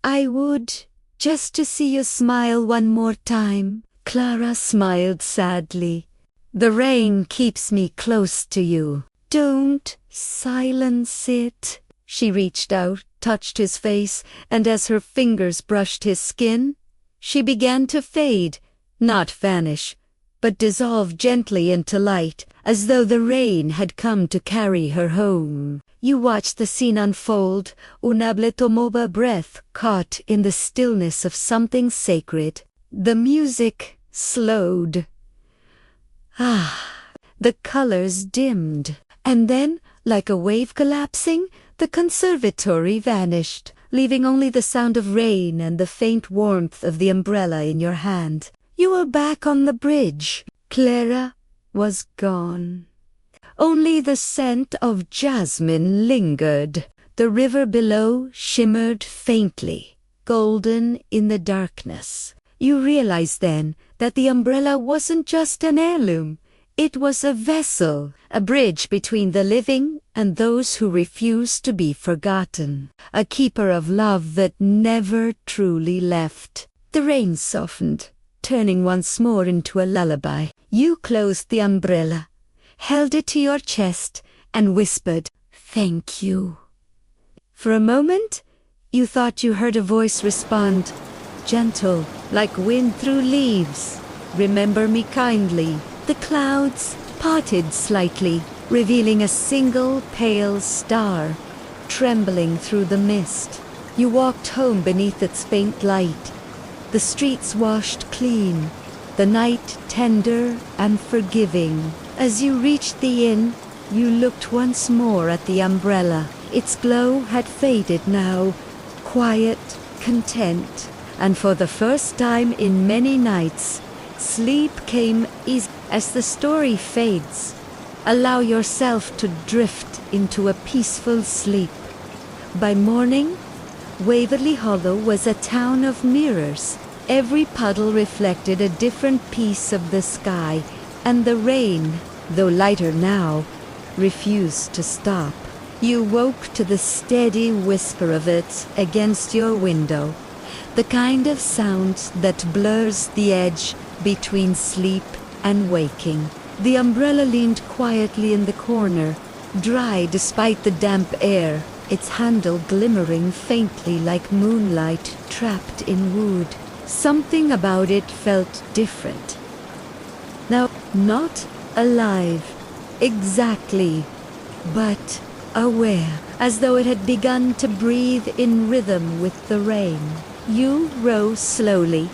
"I would, just to see you smile one more time." Clara smiled sadly. "The rain keeps me close to you. Don't silence it." She reached out, touched his face, and as her fingers brushed his skin, she began to fade, not vanish, but dissolve gently into light, as though the rain had come to carry her home. You watched the scene unfold. Unable tomó a breath, caught in the stillness of something sacred. The music slowed. The colors dimmed. And then, like a wave collapsing, the conservatory vanished, leaving only the sound of rain and the faint warmth of the umbrella in your hand. You were back on the bridge. Clara was gone. Only the scent of jasmine lingered. The river below shimmered faintly, golden in the darkness. You realized then that the umbrella wasn't just an heirloom. It was a vessel, a bridge between the living and those who refuse to be forgotten, a keeper of love that never truly left. The rain softened, turning once more into a lullaby. You closed the umbrella, held it to your chest, and whispered, "Thank you." For a moment, you thought you heard a voice respond, gentle, like wind through leaves. "Remember me kindly." The clouds parted slightly, revealing a single pale star, trembling through the mist. You walked home beneath its faint light, the streets washed clean, the night tender and forgiving. As you reached the inn, you looked once more at the umbrella. Its glow had faded now, quiet, content, and for the first time in many nights, sleep came easy. As the story fades, allow yourself to drift into a peaceful sleep. By morning, Waverly Hollow was a town of mirrors. Every puddle reflected a different piece of the sky, and the rain, though lighter now, refused to stop. You woke to the steady whisper of it against your window, the kind of sound that blurs the edge between sleep and waking. The umbrella leaned quietly in the corner, dry despite the damp air, its handle glimmering faintly like moonlight trapped in wood. Something about it felt different. Now, not alive, exactly, but aware, as though it had begun to breathe in rhythm with the rain. You rose slowly,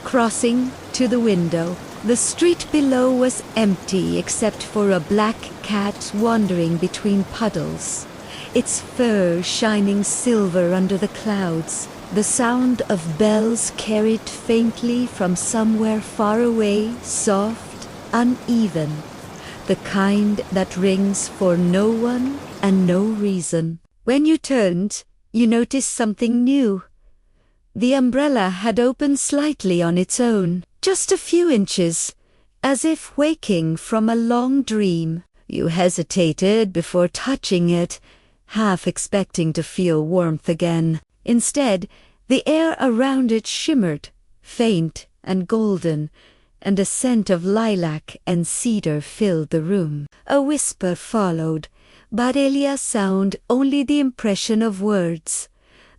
crossing to the window. The street below was empty except for a black cat wandering between puddles, its fur shining silver under the clouds. The sound of bells carried faintly from somewhere far away, soft, uneven, the kind that rings for no one and no reason. When you turned, you noticed something new. The umbrella had opened slightly on its own, just a few inches, as if waking from a long dream. You hesitated before touching it, half expecting to feel warmth again. Instead, the air around it shimmered, faint and golden, and a scent of lilac and cedar filled the room. A whisper followed, but Elia's sound only the impression of words.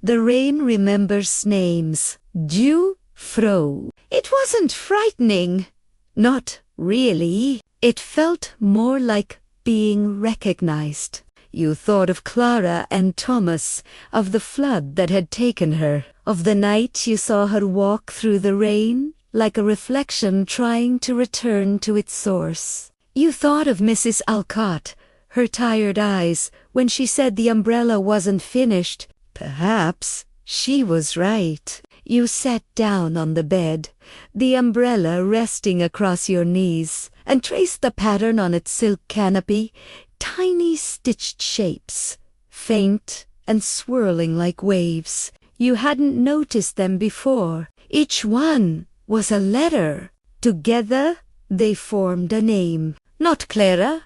The rain remembers names. Dew, Fro. It wasn't frightening. Not really. It felt more like being recognized. You thought of Clara and Thomas, of the flood that had taken her, of the night you saw her walk through the rain, like a reflection trying to return to its source. You thought of Mrs. Alcott, her tired eyes, when she said the umbrella wasn't finished. Perhaps she was right. You sat down on the bed, the umbrella resting across your knees, and traced the pattern on its silk canopy, tiny stitched shapes, faint and swirling like waves. You hadn't noticed them before. Each one was a letter. Together they formed a name. Not Clara,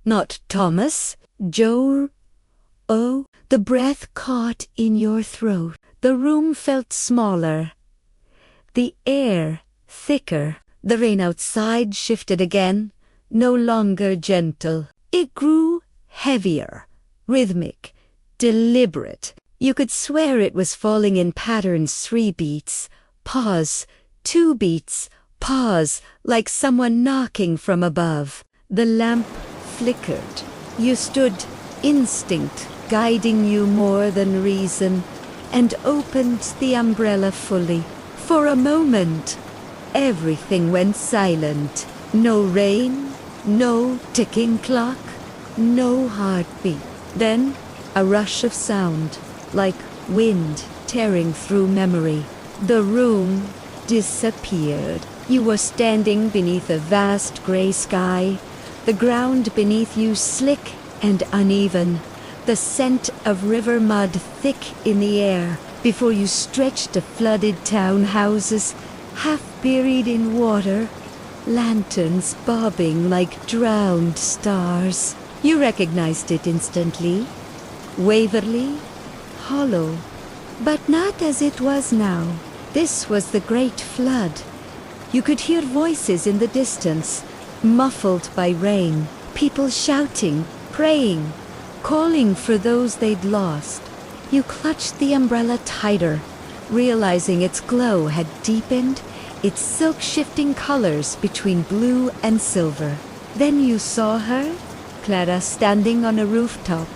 not Thomas, Joe. Oh, the breath caught in your throat. The room felt smaller, the air thicker. The rain outside shifted again, no longer gentle. It grew heavier, rhythmic, deliberate. You could swear it was falling in patterns: 3 beats, pause, 2 beats, pause, like someone knocking from above. The lamp flickered. You stood, instinct guiding you more than reason, and opened the umbrella fully. For a moment, everything went silent. No rain, no ticking clock, no heartbeat. Then, a rush of sound, like wind tearing through memory. The room disappeared. You were standing beneath a vast gray sky, the ground beneath you slick and uneven, the scent of river mud thick in the air. Before you stretched the flooded townhouses, half buried in water, lanterns bobbing like drowned stars. You recognized it instantly. Waverly Hollow. But not as it was now. This was the great flood. You could hear voices in the distance, muffled by rain, people shouting, praying, calling for those they'd lost. You clutched the umbrella tighter, realizing its glow had deepened, its silk-shifting colors between blue and silver. Then you saw her, Clara, standing on a rooftop,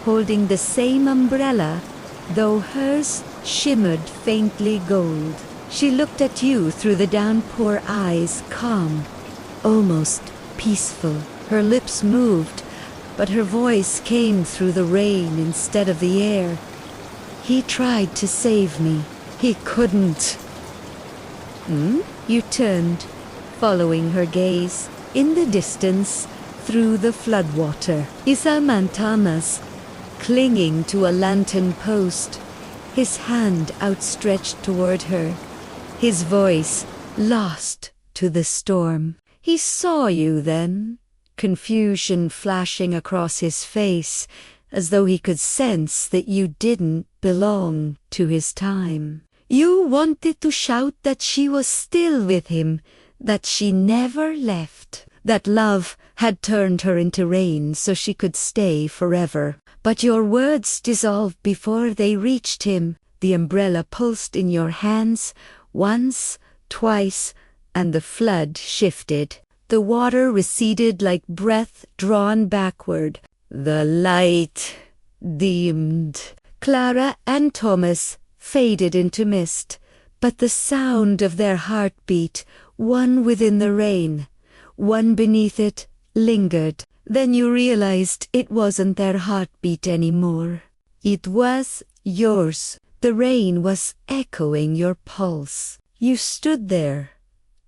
holding the same umbrella, though hers shimmered faintly gold. She looked at you through the downpour eyes, calm, almost peaceful. Her lips moved, but her voice came through the rain instead of the air. He tried to save me. He couldn't. You turned, following her gaze. In the distance, through the floodwater, Isaman Thomas, clinging to a lantern post, his hand outstretched toward her, his voice lost to the storm. He saw you then, confusion flashing across his face, as though he could sense that you didn't belong to his time. You wanted to shout that she was still with him, that she never left, that love had turned her into rain so she could stay forever. But your words dissolved before they reached him. The umbrella pulsed in your hands, once, twice, and the flood shifted. The water receded like breath drawn backward. The light dimmed. Clara and Thomas faded into mist, but the sound of their heartbeat, one within the rain, one beneath it, lingered. Then you realized it wasn't their heartbeat anymore. It was yours. The rain was echoing your pulse. You stood there,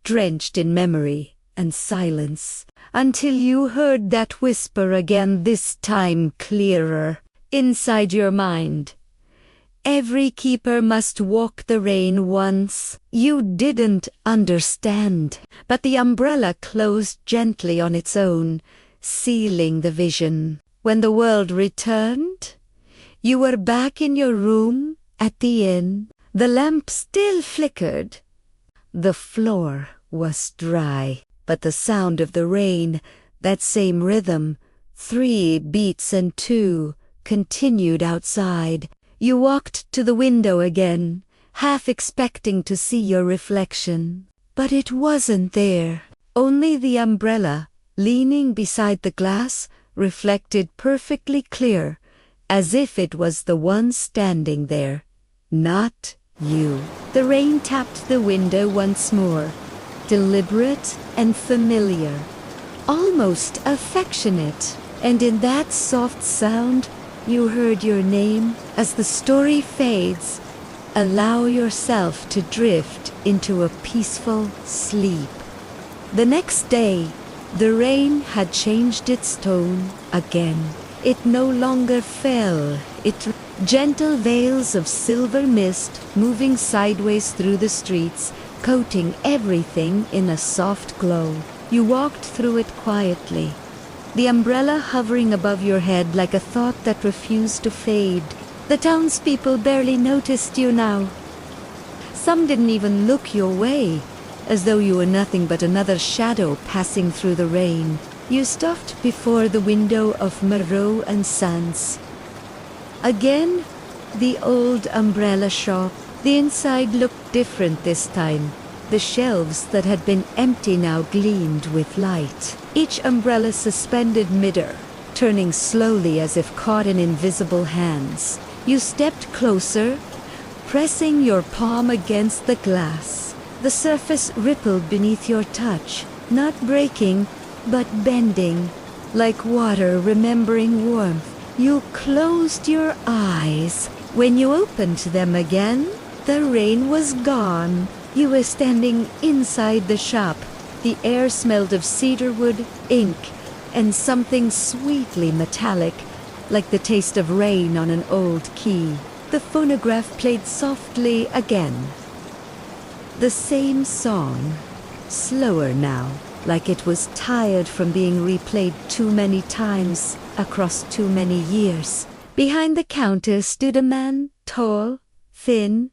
drenched in memory and silence, until you heard that whisper again, this time clearer, inside your mind. Every keeper must walk the rain once. You didn't understand, but the umbrella closed gently on its own, sealing the vision. When the world returned, you were back in your room at the inn. The lamp still flickered. The floor was dry, but the sound of the rain, that same rhythm, 3 beats and 2, continued outside. You walked to the window again, half expecting to see your reflection. But it wasn't there. Only the umbrella, leaning beside the glass, reflected perfectly clear, as if it was the one standing there, not you. The rain tapped the window once more, deliberate and familiar, almost affectionate, and in that soft sound you heard your name. As the story fades, allow yourself to drift into a peaceful sleep. The next day, the rain had changed its tone again. It no longer fell. Gentle veils of silver mist moving sideways through the streets, coating everything in a soft glow. You walked through it quietly, the umbrella hovering above your head like a thought that refused to fade. The townspeople barely noticed you now. Some didn't even look your way, as though you were nothing but another shadow passing through the rain. You stopped before the window of Murmurs and Sons. Again, the old umbrella shop. The inside looked different this time. The shelves that had been empty now gleamed with light. Each umbrella suspended midair, turning slowly as if caught in invisible hands. You stepped closer, pressing your palm against the glass. The surface rippled beneath your touch, not breaking, but bending, like water remembering warmth. You closed your eyes. When you opened them again, the rain was gone. You were standing inside the shop. The air smelled of cedarwood, ink, and something sweetly metallic, like the taste of rain on an old key. The phonograph played softly again. The same song, slower now, like it was tired from being replayed too many times across too many years. Behind the counter stood a man, tall, thin,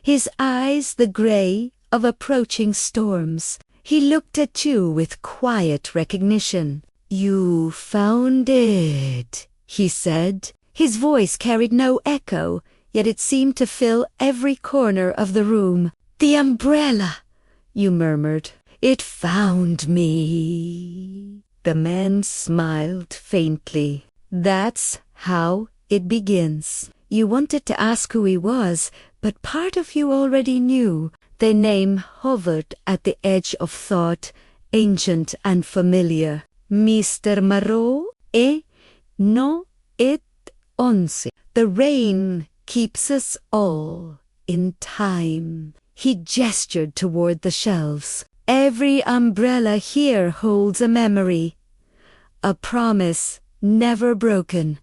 his eyes the gray of approaching storms. He looked at you with quiet recognition. "You found it," he said. His voice carried no echo, yet it seemed to fill every corner of the room. "The umbrella," you murmured. "It found me." The man smiled faintly. "That's how it begins." You wanted to ask who he was, but part of you already knew. The name hovered at the edge of thought, ancient and familiar. Mr. Marot et no et onze. The rain keeps us all in time. He gestured toward the shelves. Every umbrella here holds a memory, a promise never broken,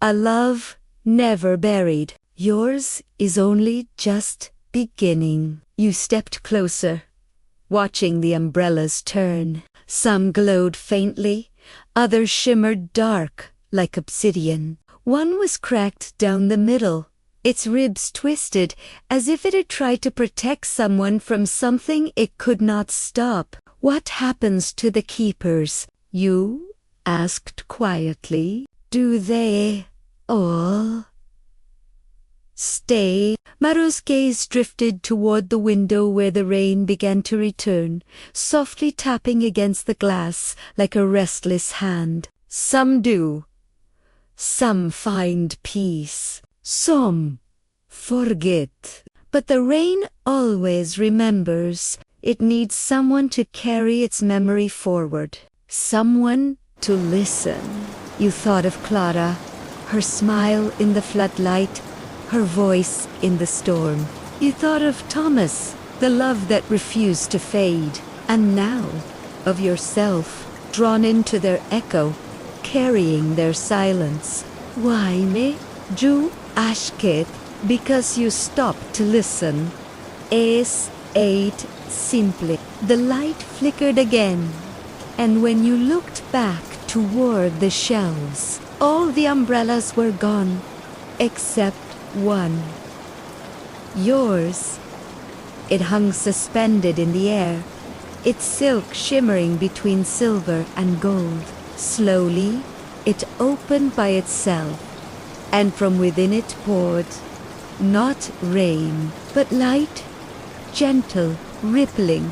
a love never buried. Yours is only just beginning. You stepped closer, watching the umbrellas turn. Some glowed faintly, others shimmered dark like obsidian. One was cracked down the middle, its ribs twisted as if it had tried to protect someone from something it could not stop. "What happens to the keepers?" you asked quietly. "Do they all stay?" Marot's gaze drifted toward the window where the rain began to return, softly tapping against the glass like a restless hand. "Some do. Some find peace. Some forget. But the rain always remembers. It needs someone to carry its memory forward. Someone to listen." You thought of Clara, her smile in the floodlight, her voice in the storm. You thought of Thomas, the love that refused to fade. And now, of yourself, drawn into their echo, carrying their silence. "Why me? Ju ashket?" Because you stopped to listen. Es ate simply. The light flickered again, and when you looked back toward the shelves, all the umbrellas were gone, except one. Yours. It hung suspended in the air, its silk shimmering between silver and gold. Slowly, it opened by itself, and from within it poured, not rain, but light, gentle, rippling,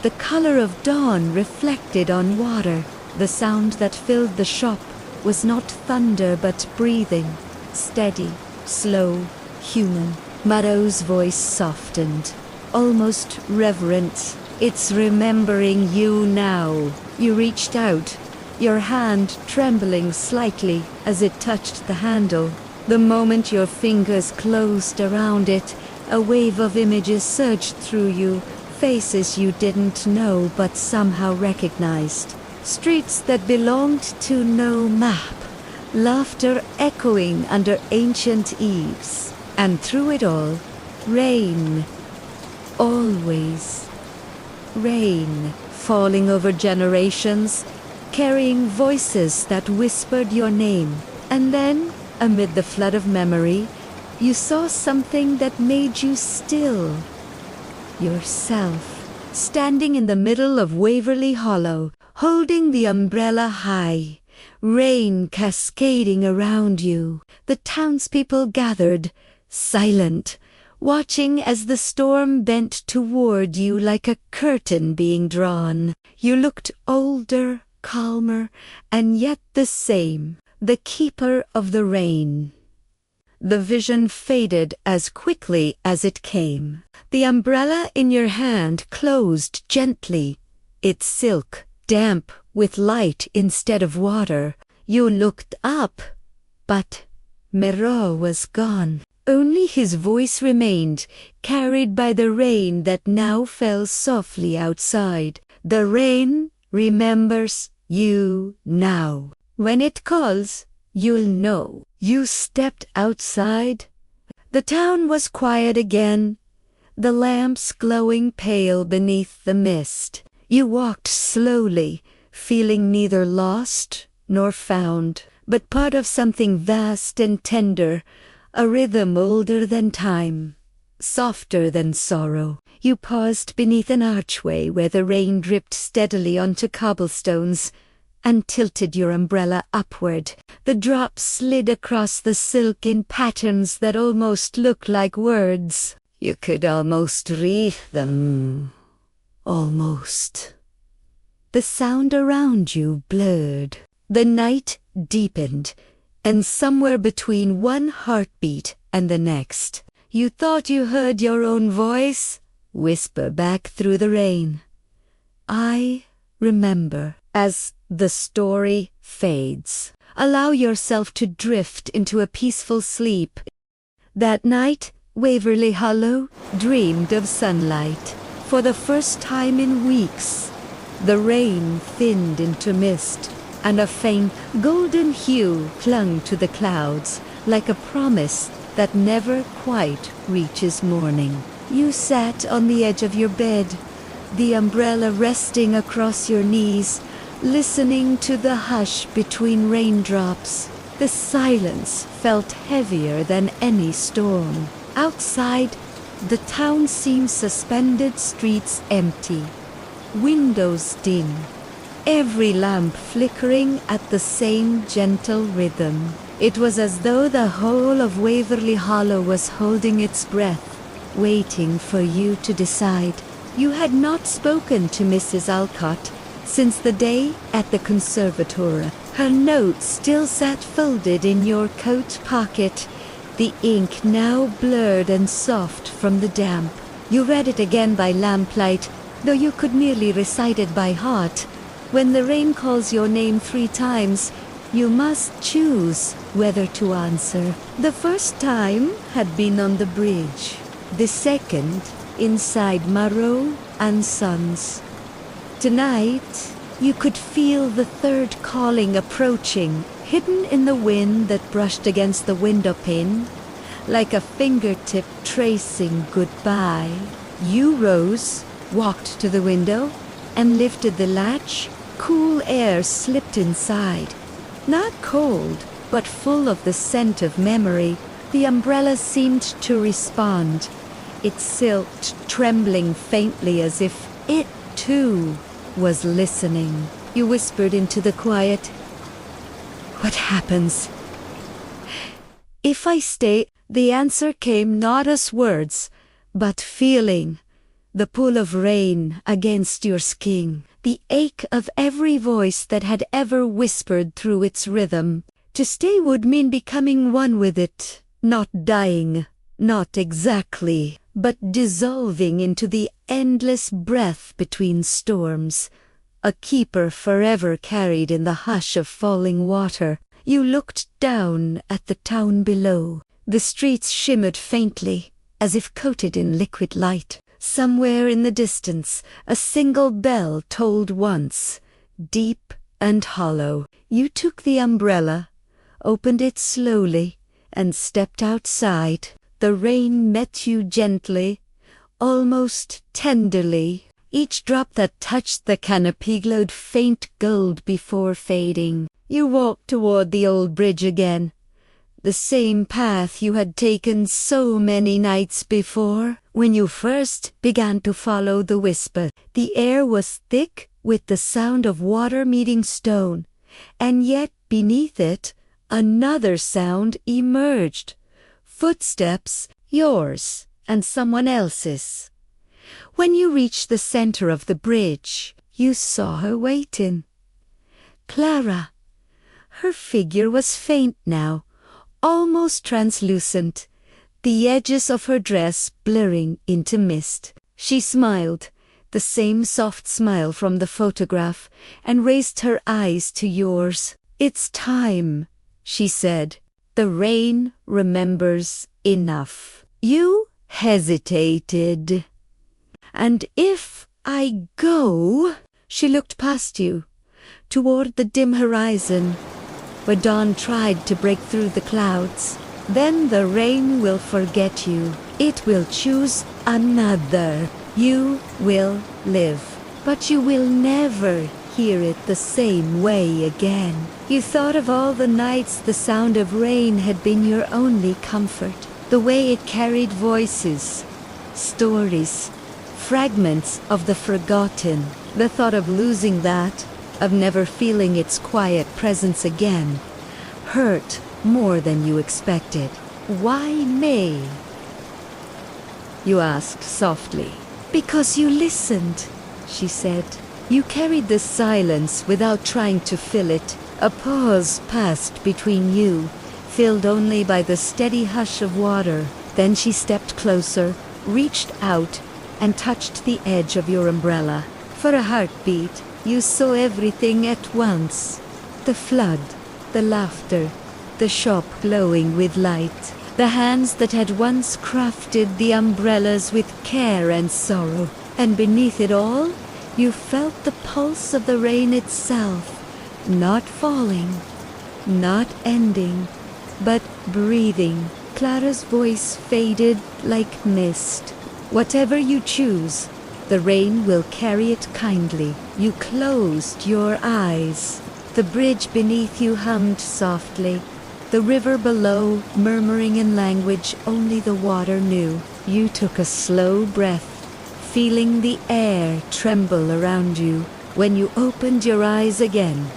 the color of dawn reflected on water. The sound that filled the shop was not thunder but breathing, steady, slow, human. Marot's voice softened, almost reverent. "It's remembering you now." You reached out, your hand trembling slightly as it touched the handle. The moment your fingers closed around it, a wave of images surged through you, faces you didn't know but somehow recognized. Streets that belonged to no map, laughter echoing under ancient eaves. And through it all, rain. Always. Rain, falling over generations, carrying voices that whispered your name. And then, amid the flood of memory, you saw something that made you still. Yourself, standing in the middle of Waverly Hollow, holding the umbrella high, rain cascading around you. The townspeople gathered, silent, watching as the storm bent toward you like a curtain being drawn. You looked older, calmer, and yet the same, the keeper of the rain. The vision faded as quickly as it came. The umbrella in your hand closed gently, its silk damp with light instead of water. You looked up, but Marot was gone. Only his voice remained, carried by the rain that now fell softly outside. "The rain remembers you now. When it calls, you'll know. You stepped outside. The town was quiet again, the lamps glowing pale beneath the mist. You walked slowly, feeling neither lost nor found, but part of something vast and tender, a rhythm older than time, softer than sorrow. You paused beneath an archway where the rain dripped steadily onto cobblestones and tilted your umbrella upward. The drops slid across the silk in patterns that almost looked like words. You could almost read them. Almost. The sound around you blurred. The night deepened, and somewhere between one heartbeat and the next, you thought you heard your own voice whisper back through the rain. I remember. As the story fades, allow yourself to drift into a peaceful sleep. That night, Waverly Hollow dreamed of sunlight. For the first time in weeks, the rain thinned into mist, and a faint golden hue clung to the clouds, like a promise that never quite reaches morning. You sat on the edge of your bed, the umbrella resting across your knees, listening to the hush between raindrops. The silence felt heavier than any storm. Outside, the town seemed suspended, streets empty, windows dim, every lamp flickering at the same gentle rhythm. It was as though the whole of Waverly Hollow was holding its breath, waiting for you to decide. You had not spoken to Mrs. Alcott since the day at the conservatory. Her note still sat folded in your coat pocket, the ink now blurred and soft from the damp. You read it again by lamplight, though you could merely recite it by heart. When the rain calls your name 3 times, you must choose whether to answer. The first time had been on the bridge, the second inside Marrow and Sons. Tonight, you could feel the third calling approaching, hidden in the wind that brushed against the window pane, like a fingertip tracing goodbye. You rose, walked to the window, and lifted the latch. Cool air slipped inside. Not cold, but full of the scent of memory. The umbrella seemed to respond, its silk trembling faintly as if it, too, was listening. You whispered into the quiet, "What happens if I stay?" The answer came not as words, but feeling. The pull of rain against your skin, the ache of every voice that had ever whispered through its rhythm. To stay would mean becoming one with it, not dying, not exactly, but dissolving into the endless breath between storms, a keeper forever carried in the hush of falling water. You looked down at the town below. The streets shimmered faintly, as if coated in liquid light. Somewhere in the distance, a single bell tolled once, deep and hollow. You took the umbrella, opened it slowly, and stepped outside. The rain met you gently, almost tenderly. Each drop that touched the canopy glowed faint gold before fading. You walked toward the old bridge again, the same path you had taken so many nights before. When you first began to follow the whisper, the air was thick with the sound of water meeting stone, and yet beneath it another sound emerged. Footsteps, yours and someone else's. When you reached the center of the bridge, you saw her waiting. Clara. Her figure was faint now, almost translucent, the edges of her dress blurring into mist. She smiled, the same soft smile from the photograph, and raised her eyes to yours. "It's time," she said. "The rain remembers enough." You hesitated. "And if I go?" She looked past you, toward the dim horizon, where dawn tried to break through the clouds. Then the rain will forget you. It will choose another. You will live, but you will never hear it the same way again. You thought of all the nights the sound of rain had been your only comfort, the way it carried voices, stories, fragments of the forgotten. The thought of losing that, of never feeling its quiet presence again, hurt more than you expected. Why May? You asked softly. Because you listened, she said. You carried the silence without trying to fill it. A pause passed between you, filled only by the steady hush of water. Then she stepped closer, reached out, and touched the edge of your umbrella. For a heartbeat, you saw everything at once. The flood, the laughter, the shop glowing with light, the hands that had once crafted the umbrellas with care and sorrow. And beneath it all, you felt the pulse of the rain itself, not falling, not ending, but breathing. Clara's voice faded like mist. Whatever you choose, the rain will carry it kindly. You closed your eyes. The bridge beneath you hummed softly, the river below murmuring in language only the water knew. You took a slow breath, feeling the air tremble around you. When you opened your eyes again,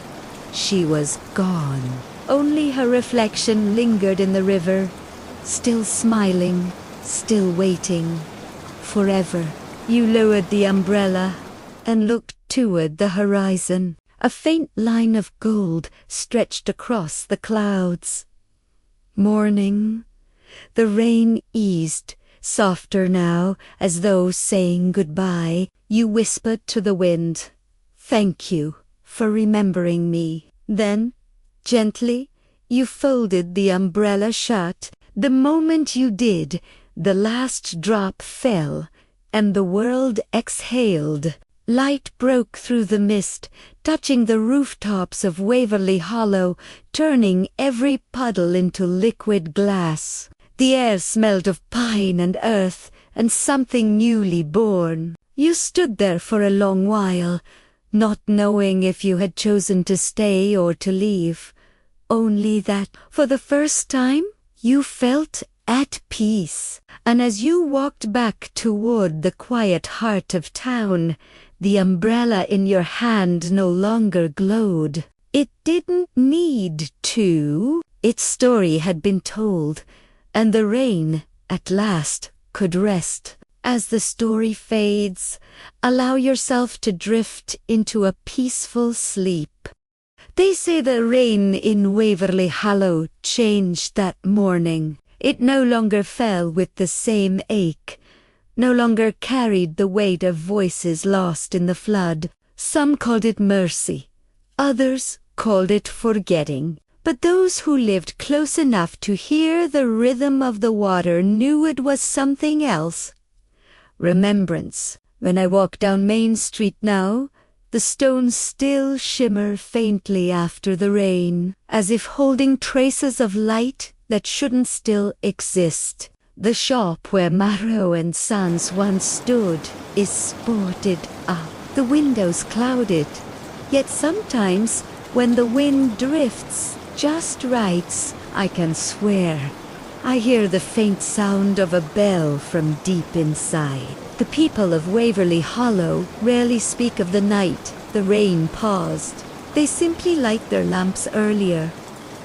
she was gone. Only her reflection lingered in the river, still smiling, still waiting. Forever. You lowered the umbrella and looked toward the horizon. A faint line of gold stretched across the clouds. Morning. The rain eased, softer now, as though saying goodbye. You whispered to the wind, "Thank you for remembering me." Then, gently, you folded the umbrella shut. The moment you did, the last drop fell, and the world exhaled. Light broke through the mist, touching the rooftops of Waverly Hollow, turning every puddle into liquid glass. The air smelled of pine and earth, and something newly born. You stood there for a long while, not knowing if you had chosen to stay or to leave. Only that, for the first time, you felt at peace. And as you walked back toward the quiet heart of town, the umbrella in your hand no longer glowed. It didn't need to. Its story had been told, and the rain, at last, could rest. As the story fades, allow yourself to drift into a peaceful sleep. They say the rain in Waverly Hollow changed that morning. It no longer fell with the same ache, no longer carried the weight of voices lost in the flood. Some called it mercy, others called it forgetting. But those who lived close enough to hear the rhythm of the water knew it was something else. Remembrance. When I walk down Main Street now, the stones still shimmer faintly after the rain, as if holding traces of light that shouldn't still exist. The shop where Marrow and Sons once stood is sported up, the windows clouded. Yet sometimes, when the wind drifts just right, I can swear I hear the faint sound of a bell from deep inside. The people of Waverly Hollow rarely speak of the night the rain paused. They simply light their lamps earlier,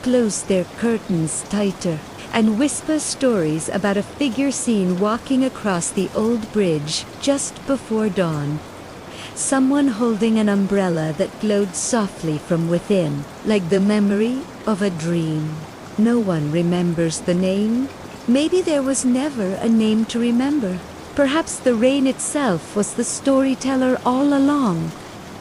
close their curtains tighter, and whisper stories about a figure seen walking across the old bridge just before dawn. Someone holding an umbrella that glowed softly from within, like the memory of a dream. No one remembers the name. Maybe there was never a name to remember. Perhaps the rain itself was the storyteller all along,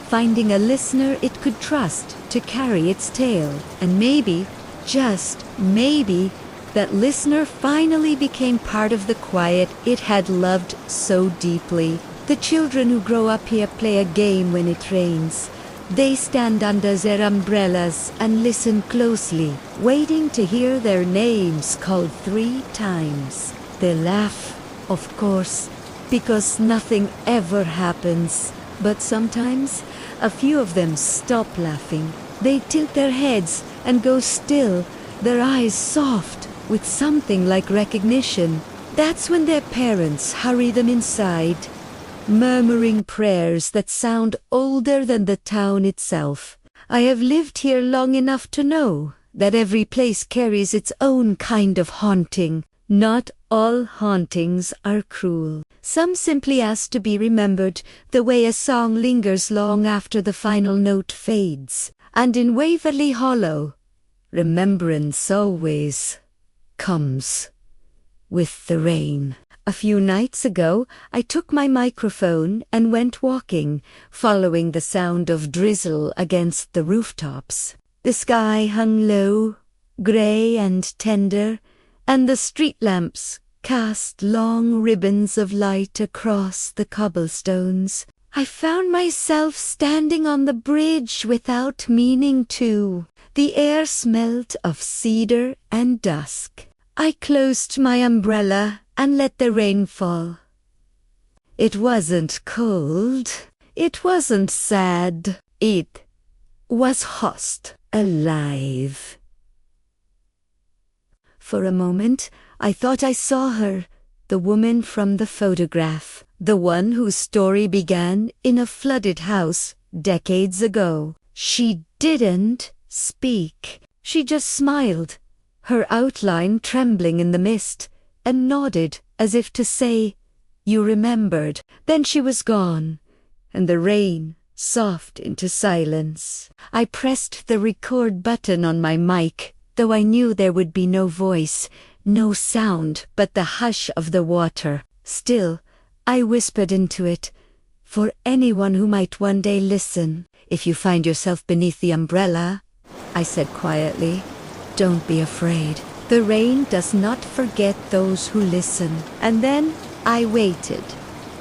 finding a listener it could trust to carry its tale. And maybe, just maybe, that listener finally became part of the quiet it had loved so deeply. The children who grow up here play a game when it rains. They stand under their umbrellas and listen closely, waiting to hear their names called 3 times. They laugh, of course, because nothing ever happens. But sometimes, a few of them stop laughing. They tilt their heads and go still, their eyes soft with something like recognition. That's when their parents hurry them inside, murmuring prayers that sound older than the town itself. I have lived here long enough to know that every place carries its own kind of haunting. Not all hauntings are cruel. Some simply ask to be remembered the way a song lingers long after the final note fades. And in Waverly Hollow, remembrance always comes with the rain. A few nights ago, I took my microphone and went walking, following the sound of drizzle against the rooftops. The sky hung low, grey and tender, and the street lamps cast long ribbons of light across the cobblestones. I found myself standing on the bridge without meaning to. The air smelled of cedar and dusk. I closed my umbrella and let the rain fall. It wasn't cold. It wasn't sad. It was hot, alive. For a moment, I thought I saw her, the woman from the photograph, the one whose story began in a flooded house decades ago. She didn't speak. She just smiled, her outline trembling in the mist, and nodded as if to say, "You remembered." Then she was gone, and the rain soft into silence. I pressed the record button on my mic, though I knew there would be no voice, no sound but the hush of the water. Still, I whispered into it, for anyone who might one day listen. "If you find yourself beneath the umbrella," I said quietly, "don't be afraid. The rain does not forget those who listen." And then I waited,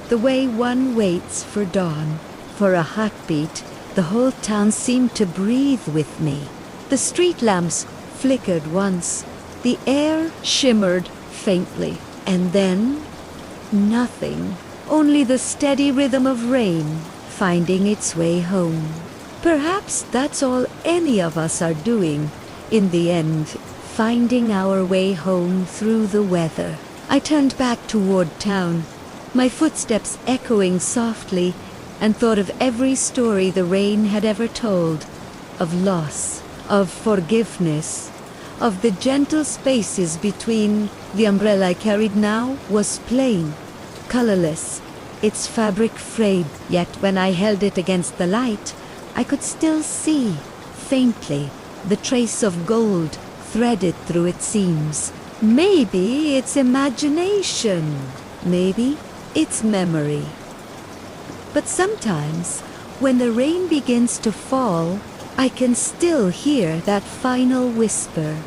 the way one waits for dawn. For a heartbeat, the whole town seemed to breathe with me. The street lamps flickered once, the air shimmered faintly, and then nothing, only the steady rhythm of rain finding its way home. Perhaps that's all any of us are doing, in the end, finding our way home through the weather. I turned back toward town, my footsteps echoing softly, and thought of every story the rain had ever told, of loss, of forgiveness, of the gentle spaces between. The umbrella I carried now was plain, colorless, its fabric frayed, yet when I held it against the light, I could still see, faintly, the trace of gold threaded through its seams. Maybe it's imagination, maybe it's memory. But sometimes, when the rain begins to fall, I can still hear that final whisper.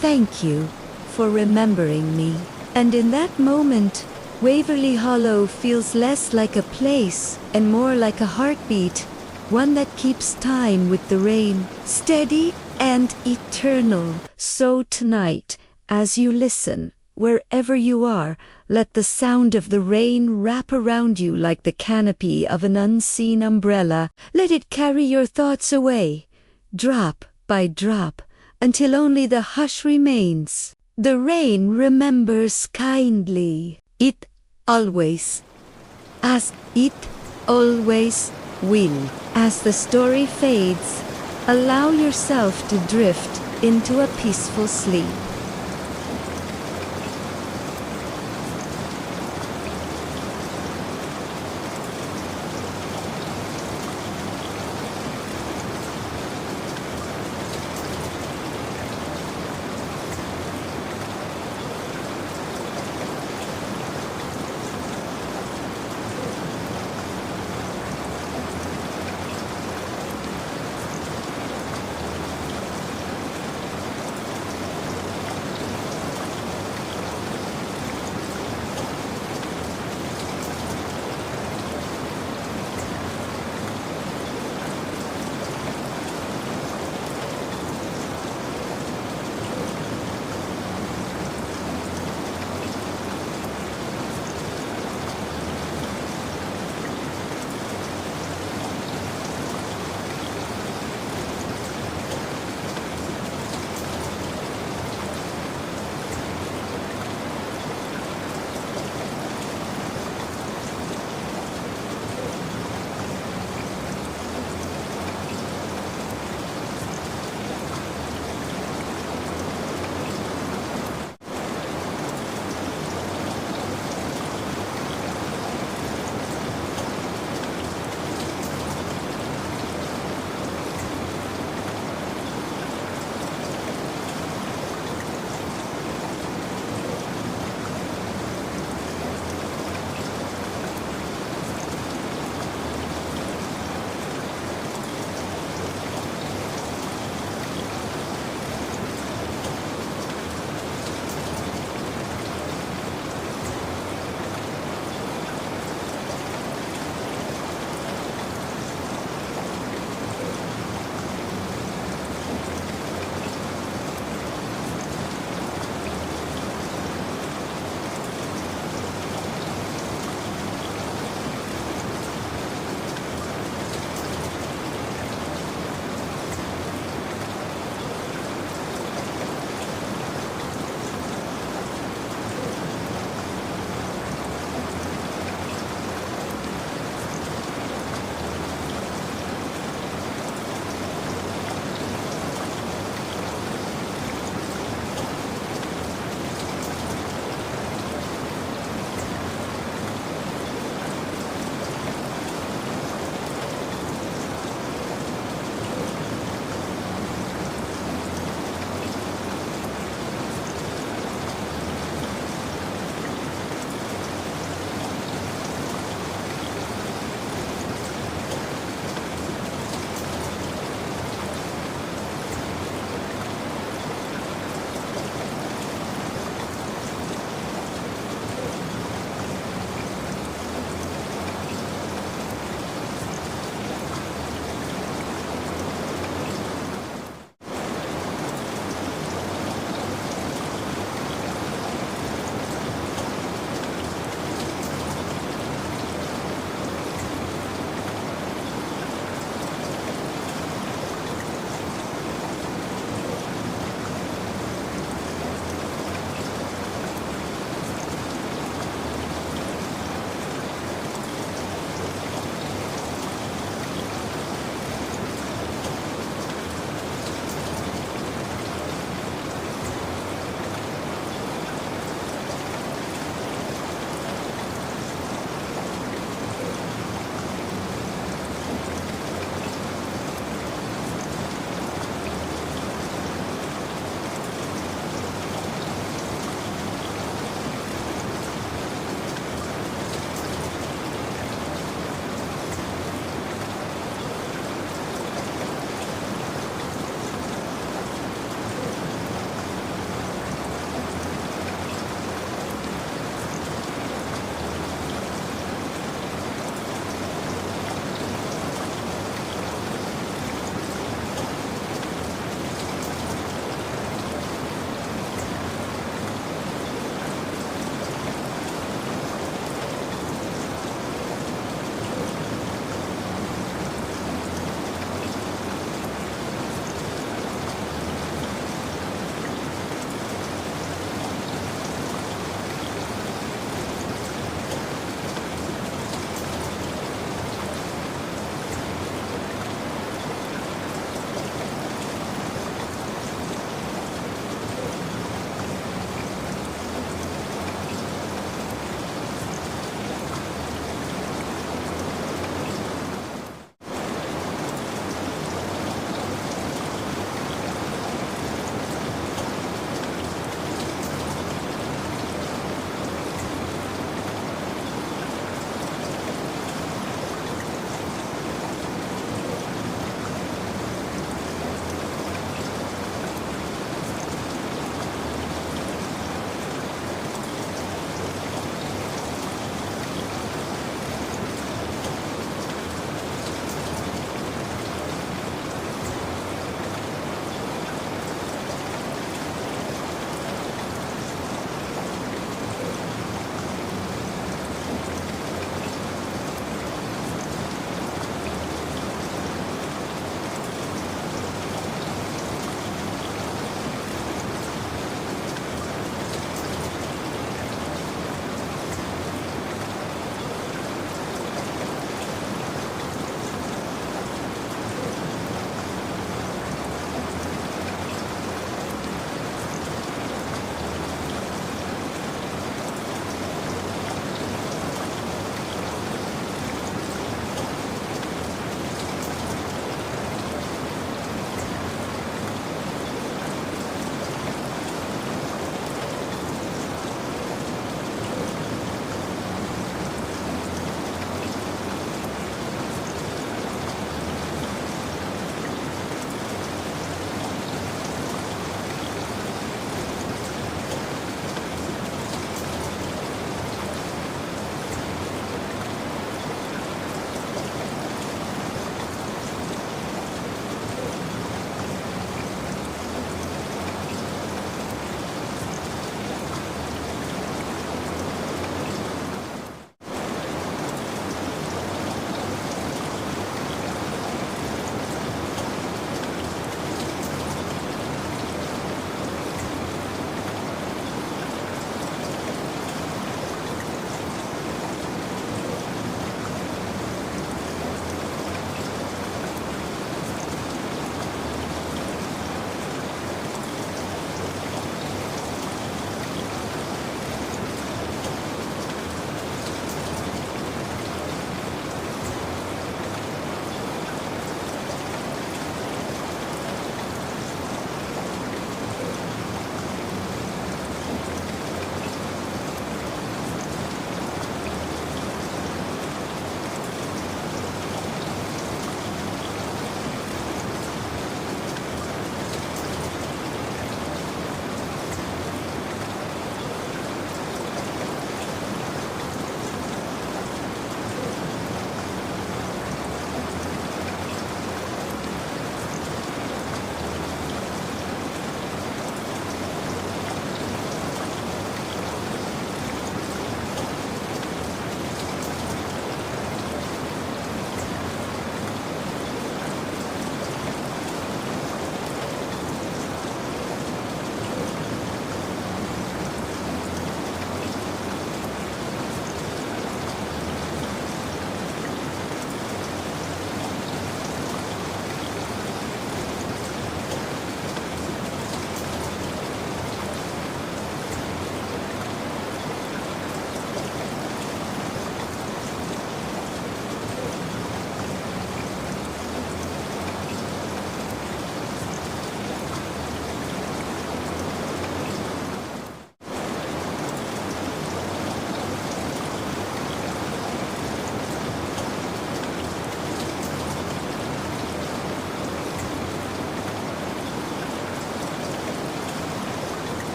"Thank you for remembering me." And in that moment, Waverly Hollow feels less like a place and more like a heartbeat, one that keeps time with the rain, steady and eternal. So tonight, as you listen, wherever you are, let the sound of the rain wrap around you like the canopy of an unseen umbrella. Let it carry your thoughts away, drop by drop, until only the hush remains. The rain remembers kindly. It always, as it always will. As the story fades, allow yourself to drift into a peaceful sleep.